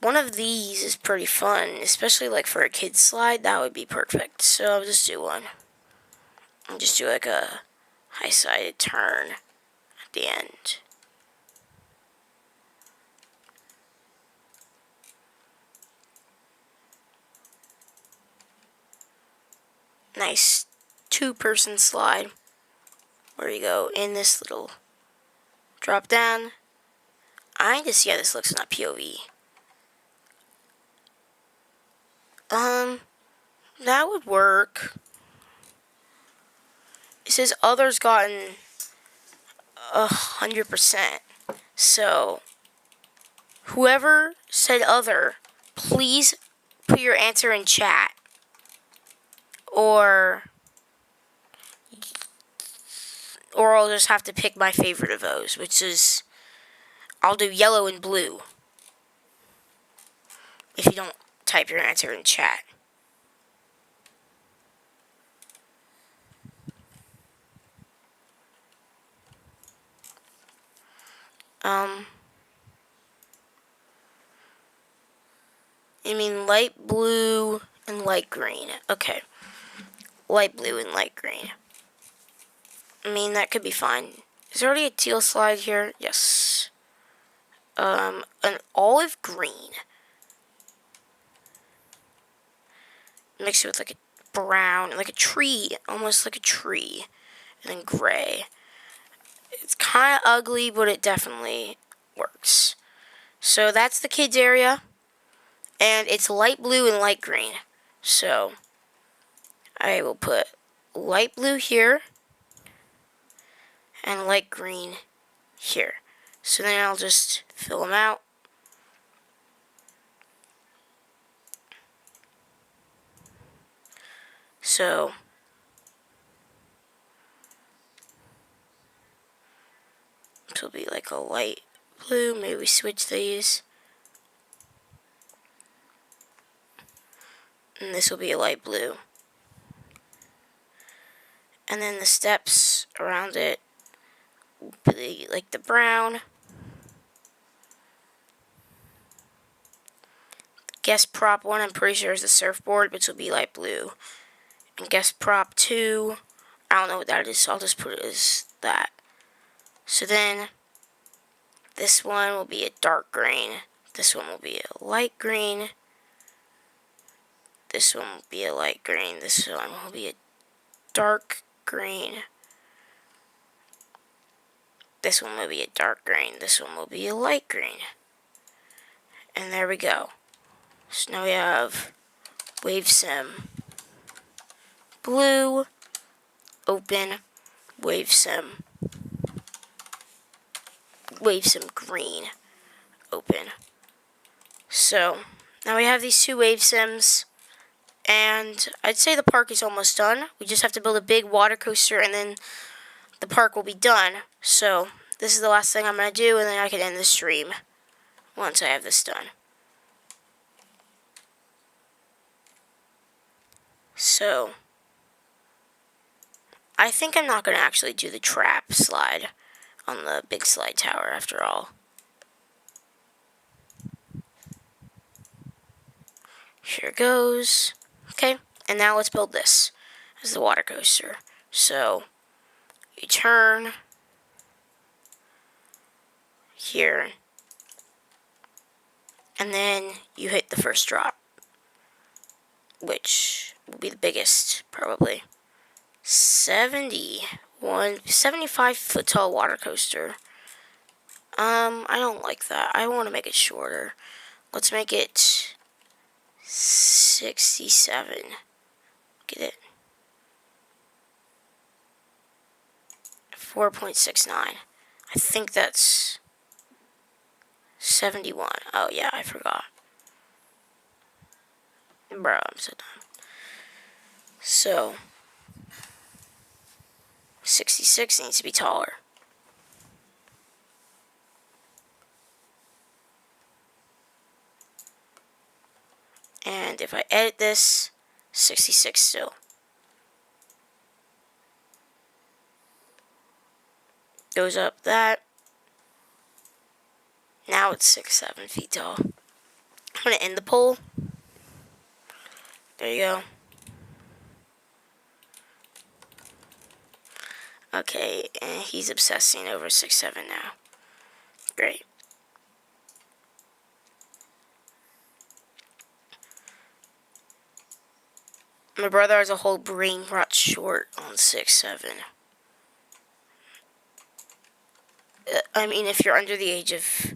One of these is pretty fun, especially like for a kid's slide. That would be perfect. So I'll just do one. I'll just do like a high-sided turn at the end. Nice two-person slide where you go in this little drop down. I need to see how this looks in that POV. That would work. It says others gotten 100%. So, whoever said other, please put your answer in chat. Or I'll just have to pick my favorite of those, which is, I'll do yellow and blue. If you don't type your answer in chat. I mean light blue and light green. Okay. Light blue and light green. I mean, that could be fine. Is there already a teal slide here? Yes. An olive green. Mix it with like a brown, like a tree, almost like a tree. And then gray. It's kind of ugly, but it definitely works. So that's the kids area. And it's light blue and light green. So I will put light blue here and light green here. So then I'll just fill them out. So this will be like a light blue. Maybe we switch these. And this will be a light blue. And then the steps around it will be like the brown. Guest prop 1, I'm pretty sure is the surfboard, which will be light blue. And guest prop 2, I don't know what that is, so I'll just put it as that. So then, this one will be a dark green. This one will be a light green. This one will be a light green. This one will be a dark green. This one will be a dark green. This one will be a light green. And there we go. So now we have Wave Sim blue, open, Wave Sim green, open. So now we have these two Wave Sims. And I'd say the park is almost done. We just have to build a big water coaster and then the park will be done. So this is the last thing I'm going to do and then I can end the stream once I have this done. So So I think I'm not going to actually do the trap slide on the big slide tower after all. Here goes. Okay, and now let's build this as the water coaster. So you turn here, and then you hit the first drop, which will be the biggest, probably. 75 foot tall water coaster. I don't like that. I want to make it shorter. Let's make it 67. Get it? 4.69. I think that's 71. Oh yeah, I forgot. Bro, I'm so dumb. So 66 needs to be taller. And if I edit this, 66 still. Goes up that. Now it's 7 feet tall. I'm going to end the poll. There you go. Okay, and he's obsessing over 7 now. Great. My brother has a whole brain rot short on 7. I mean, if you're under the age of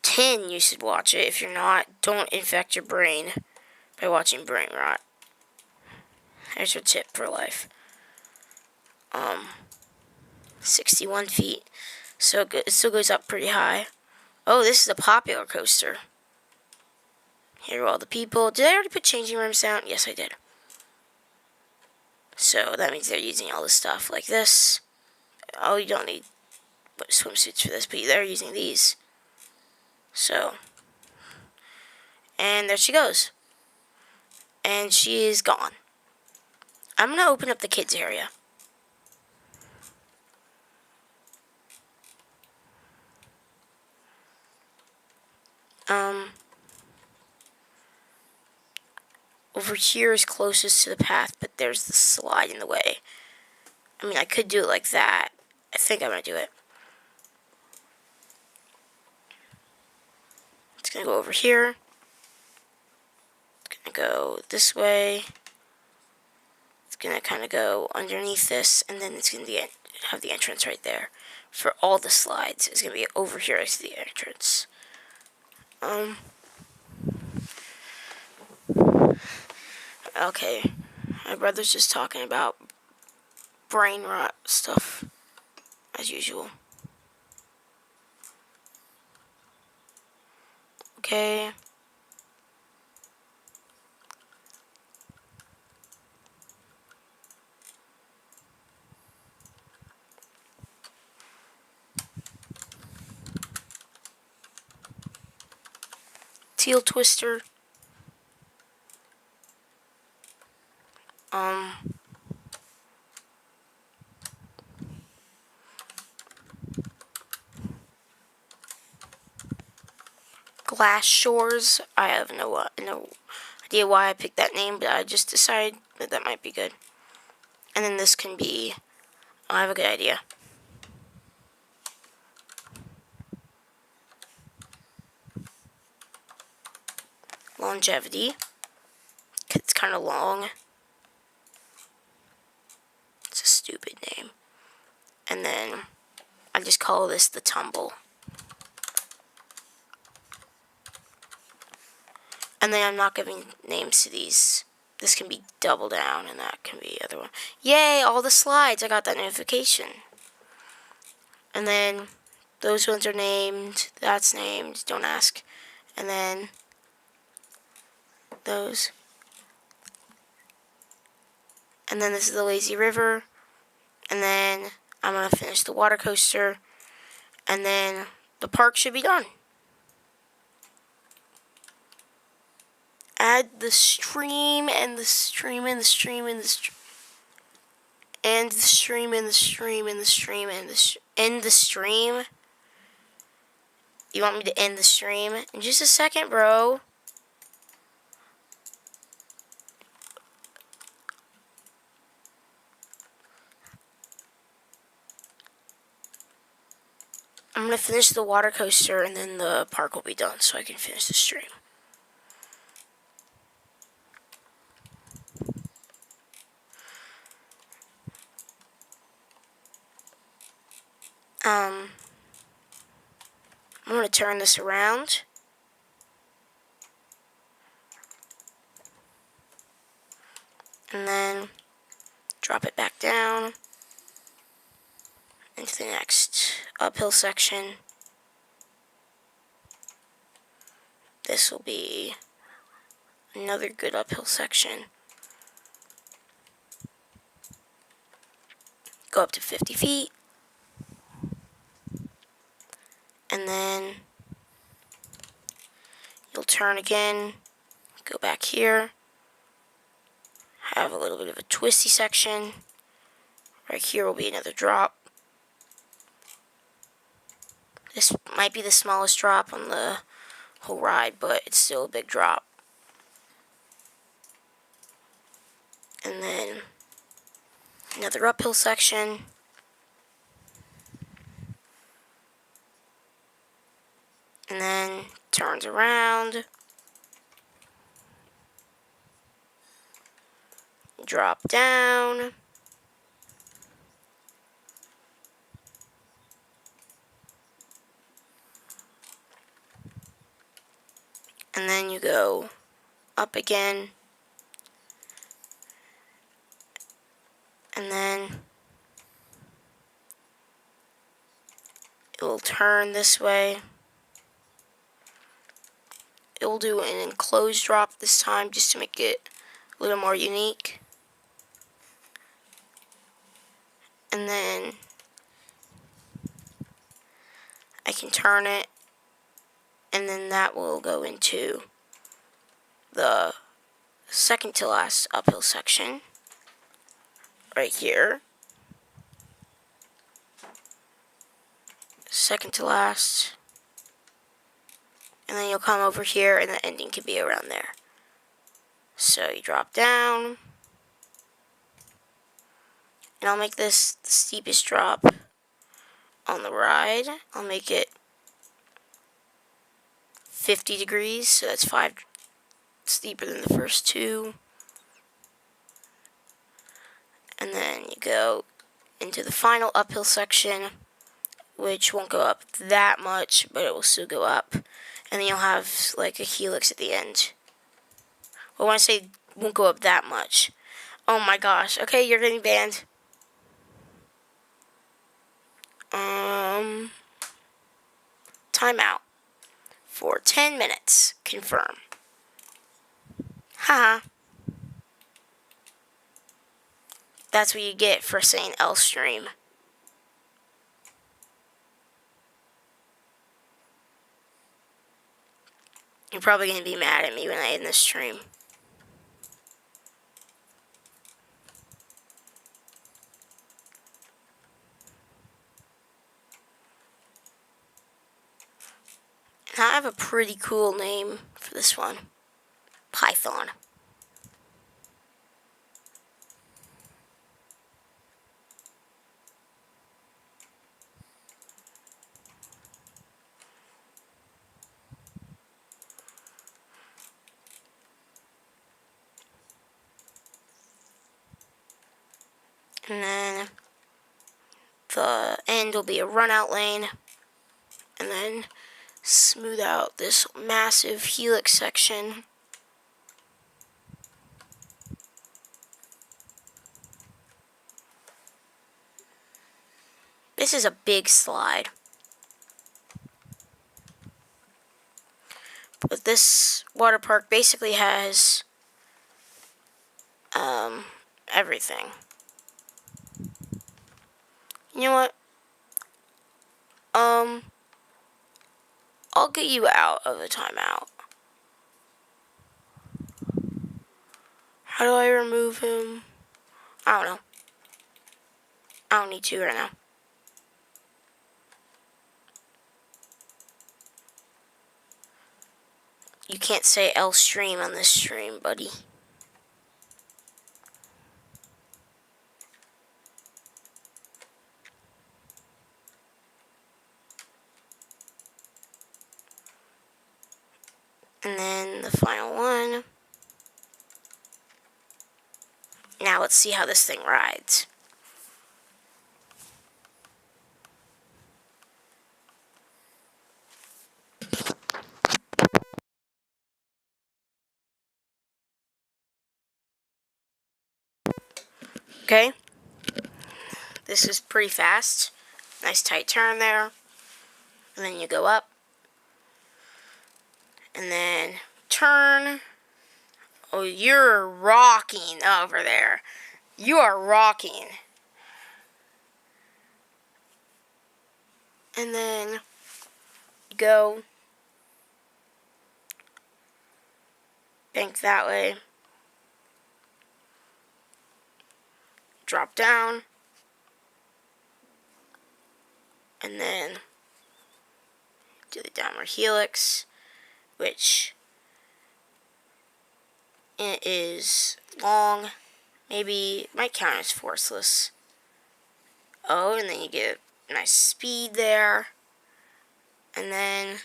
10, you should watch it. If you're not, don't infect your brain by watching brain rot. There's your tip for life. 61 feet. So it still goes up pretty high. Oh, this is a popular coaster. Here are all the people. Did I already put changing rooms down? Yes, I did. So that means they're using all this stuff like this. Oh, you don't need swimsuits for this, but they're using these. So, and there she goes. And she is gone. I'm going to open up the kids area. Over here is closest to the path, but there's the slide in the way. I mean, I could do it like that. I think I'm going to do it. It's going to go over here. It's going to go this way. It's going to kind of go underneath this, and then it's going to have the entrance right there. For all the slides, it's going to be over here as the entrance. Okay, my brother's just talking about brain rot stuff, as usual. Okay. Teal Twister. Glass Shores. I have no idea why I picked that name, but I just decided that might be good. And then this can be, I have a good idea. Longevity. It's kind of long. It's a stupid name. And then I just call this the Tumble. And then I'm not giving names to these. This can be Double Down, and that can be the other one. Yay, all the slides. I got that notification. And then those ones are named. That's named. Don't ask. And then those. And then this is the Lazy River. And then I'm going to finish the water coaster. And then the park should be done. add the stream and the stream and the stream and the stream and the stream and the stream and the stream and the end the stream. You want me to end the stream in just a second, bro? I'm gonna finish the water coaster and then the park will be done so I can finish the stream. I'm gonna turn this around. And then drop it back down into the next uphill section. This will be another good uphill section. Go up to 50 feet. And then you'll turn again, go back here, have a little bit of a twisty section. Right here will be another drop. This might be the smallest drop on the whole ride, but it's still a big drop. And then another uphill section. And then turns around. Drop down. And then you go up again. And then it will turn this way. It will do an enclosed drop this time just to make it a little more unique. And then I can turn it, and then that will go into the second to last uphill section right here. Second to last. And then you'll come over here and the ending can be around there. So you drop down. And I'll make this the steepest drop on the ride. I'll make it 50 degrees, so that's 5 steeper than the first two. And then you go into the final uphill section, which won't go up that much, but it will still go up. And then you'll have like a helix at the end. Well, when I say won't go up that much. Oh my gosh. Okay, you're getting banned. Timeout for 10 minutes. Confirm. Haha. That's what you get for saying L stream. You're probably going to be mad at me when I end this stream. And I have a pretty cool name for this one. Python. And then the end will be a run out lane. And then smooth out this massive helix section. This is a big slide. But this water park basically has everything. You know what? I'll get you out of the timeout. How do I remove him? I don't know. I don't need to right now. You can't say L stream on this stream, buddy. And then the final one. Now let's see how this thing rides. Okay. This is pretty fast. Nice tight turn there. And then you go up. And then turn. Oh, you're rocking over there. You are rocking. And then go. Bank that way. Drop down. And then do the downward helix, which it is long. Maybe might count as forceless. Oh, and then you get nice speed there. And then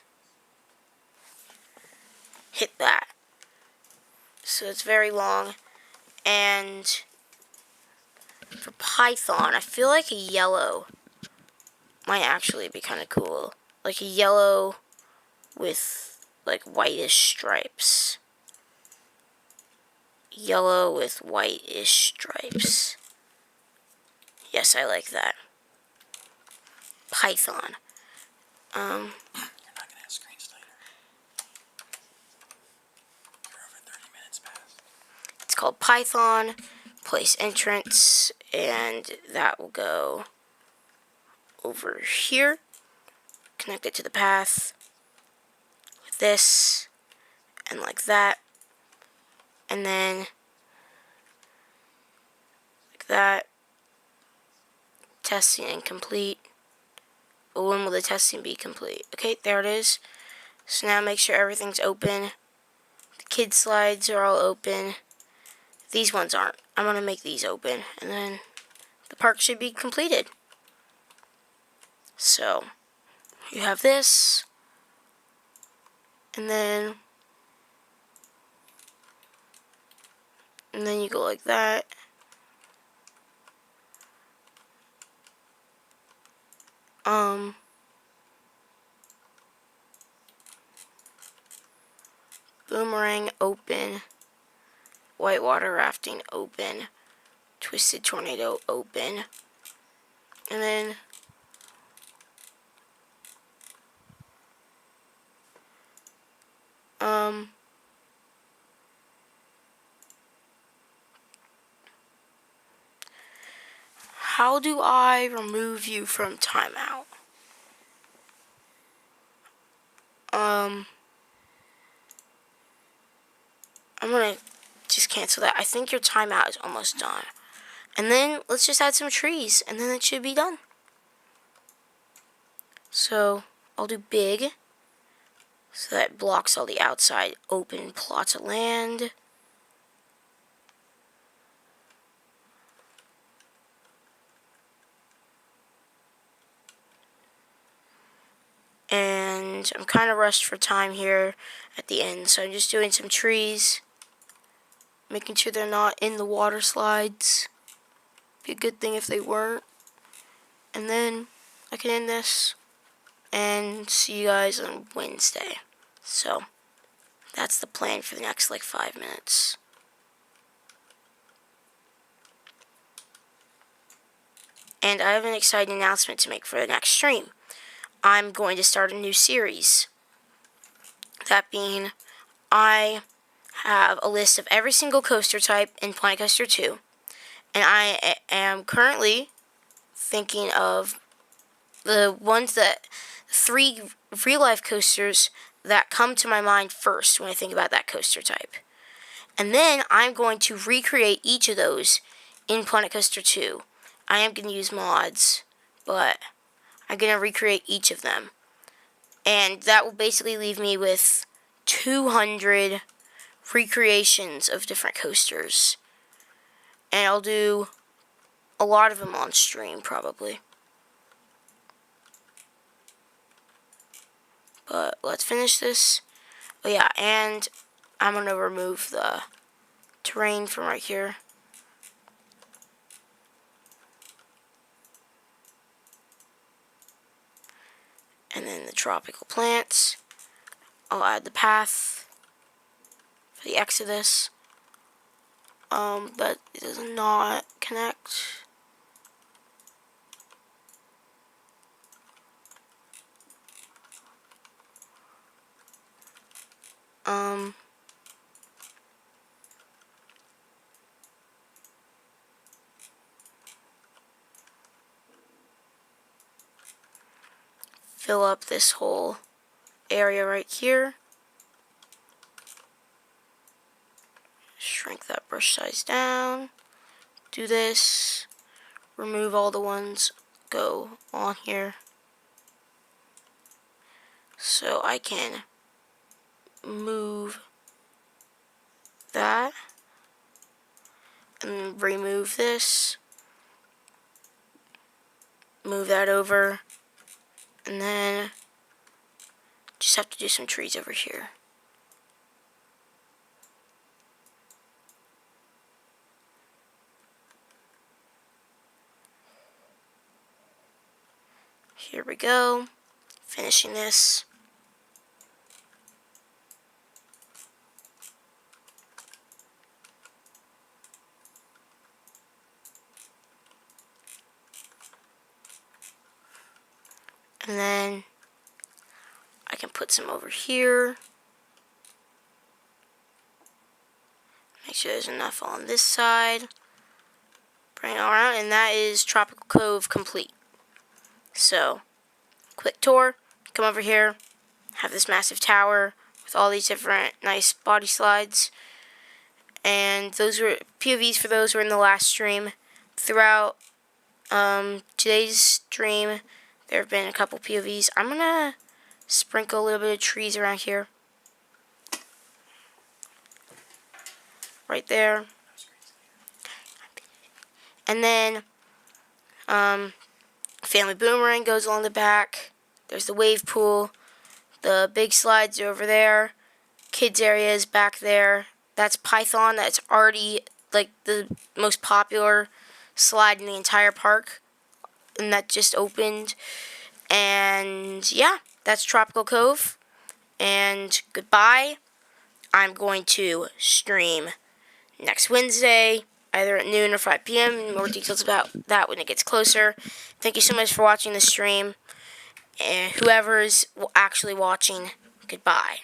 hit that. So it's very long. And for Python, I feel like a yellow might actually be kind of cool. Like a yellow with like whitish stripes. Yellow with whitish stripes. Yes, I like that. Python. You're not gonna have screen slider. You're over 30 minutes past. It's called Python. Place entrance, and that will go over here. Connect it to the path. Like this, and like that. And then like that. Testing incomplete. But when will the testing be complete? Okay, there it is. So now make sure everything's open. The kid slides are all open. These ones aren't. I'm going to make these open. And then the park should be completed. So you have this. And then you go like that. Boomerang open. Whitewater rafting open. Twisted tornado open. And then how do I remove you from timeout? I'm gonna just cancel that. I think your timeout is almost done. And then let's just add some trees, and then it should be done. So I'll do big, so that blocks all the outside open plots of land. And I'm kind of rushed for time here at the end, so I'm just doing some trees. Making sure they're not in the water slides. Be a good thing if they weren't. And then I can end this and see you guys on Wednesday. So that's the plan for the next like 5 minutes. And I have an exciting announcement to make for the next stream. I'm going to start a new series. That being, I have a list of every single coaster type in Planet Coaster 2. And I am currently thinking of the ones that, 3 real life coasters that come to my mind first when I think about that coaster type. And then I'm going to recreate each of those in Planet Coaster 2. I am going to use mods, but I'm going to recreate each of them. And that will basically leave me with 200 recreations of different coasters. And I'll do a lot of them on stream, probably. But let's finish this. Oh yeah, and I'm going to remove the terrain from right here. And then the tropical plants. I'll add the path for the Exodus. But it does not connect. Fill up this whole area right here. Shrink that brush size down. Do this. Remove all the ones. Go on here. So I can move that. And remove this. Move that over. And then just have to do some trees over here. Here we go. Finishing this. And then I can put some over here. Make sure there's enough on this side. Bring it all around, and that is Tropical Cove complete. So, quick tour. Come over here. Have this massive tower with all these different nice body slides. And those were POVs for those were in the last stream. Throughout today's stream, there have been a couple POVs. I'm gonna sprinkle a little bit of trees around here. Right there. And then Family Boomerang goes along the back. There's the wave pool. The big slides are over there. Kids area is back there. That's Python. That's already like the most popular slide in the entire park. And that just opened. And yeah, that's Tropical Cove. And goodbye. I'm going to stream next Wednesday, either at noon or 5 p.m. More details about that when it gets closer. Thank you so much for watching the stream. And whoever's actually watching, goodbye.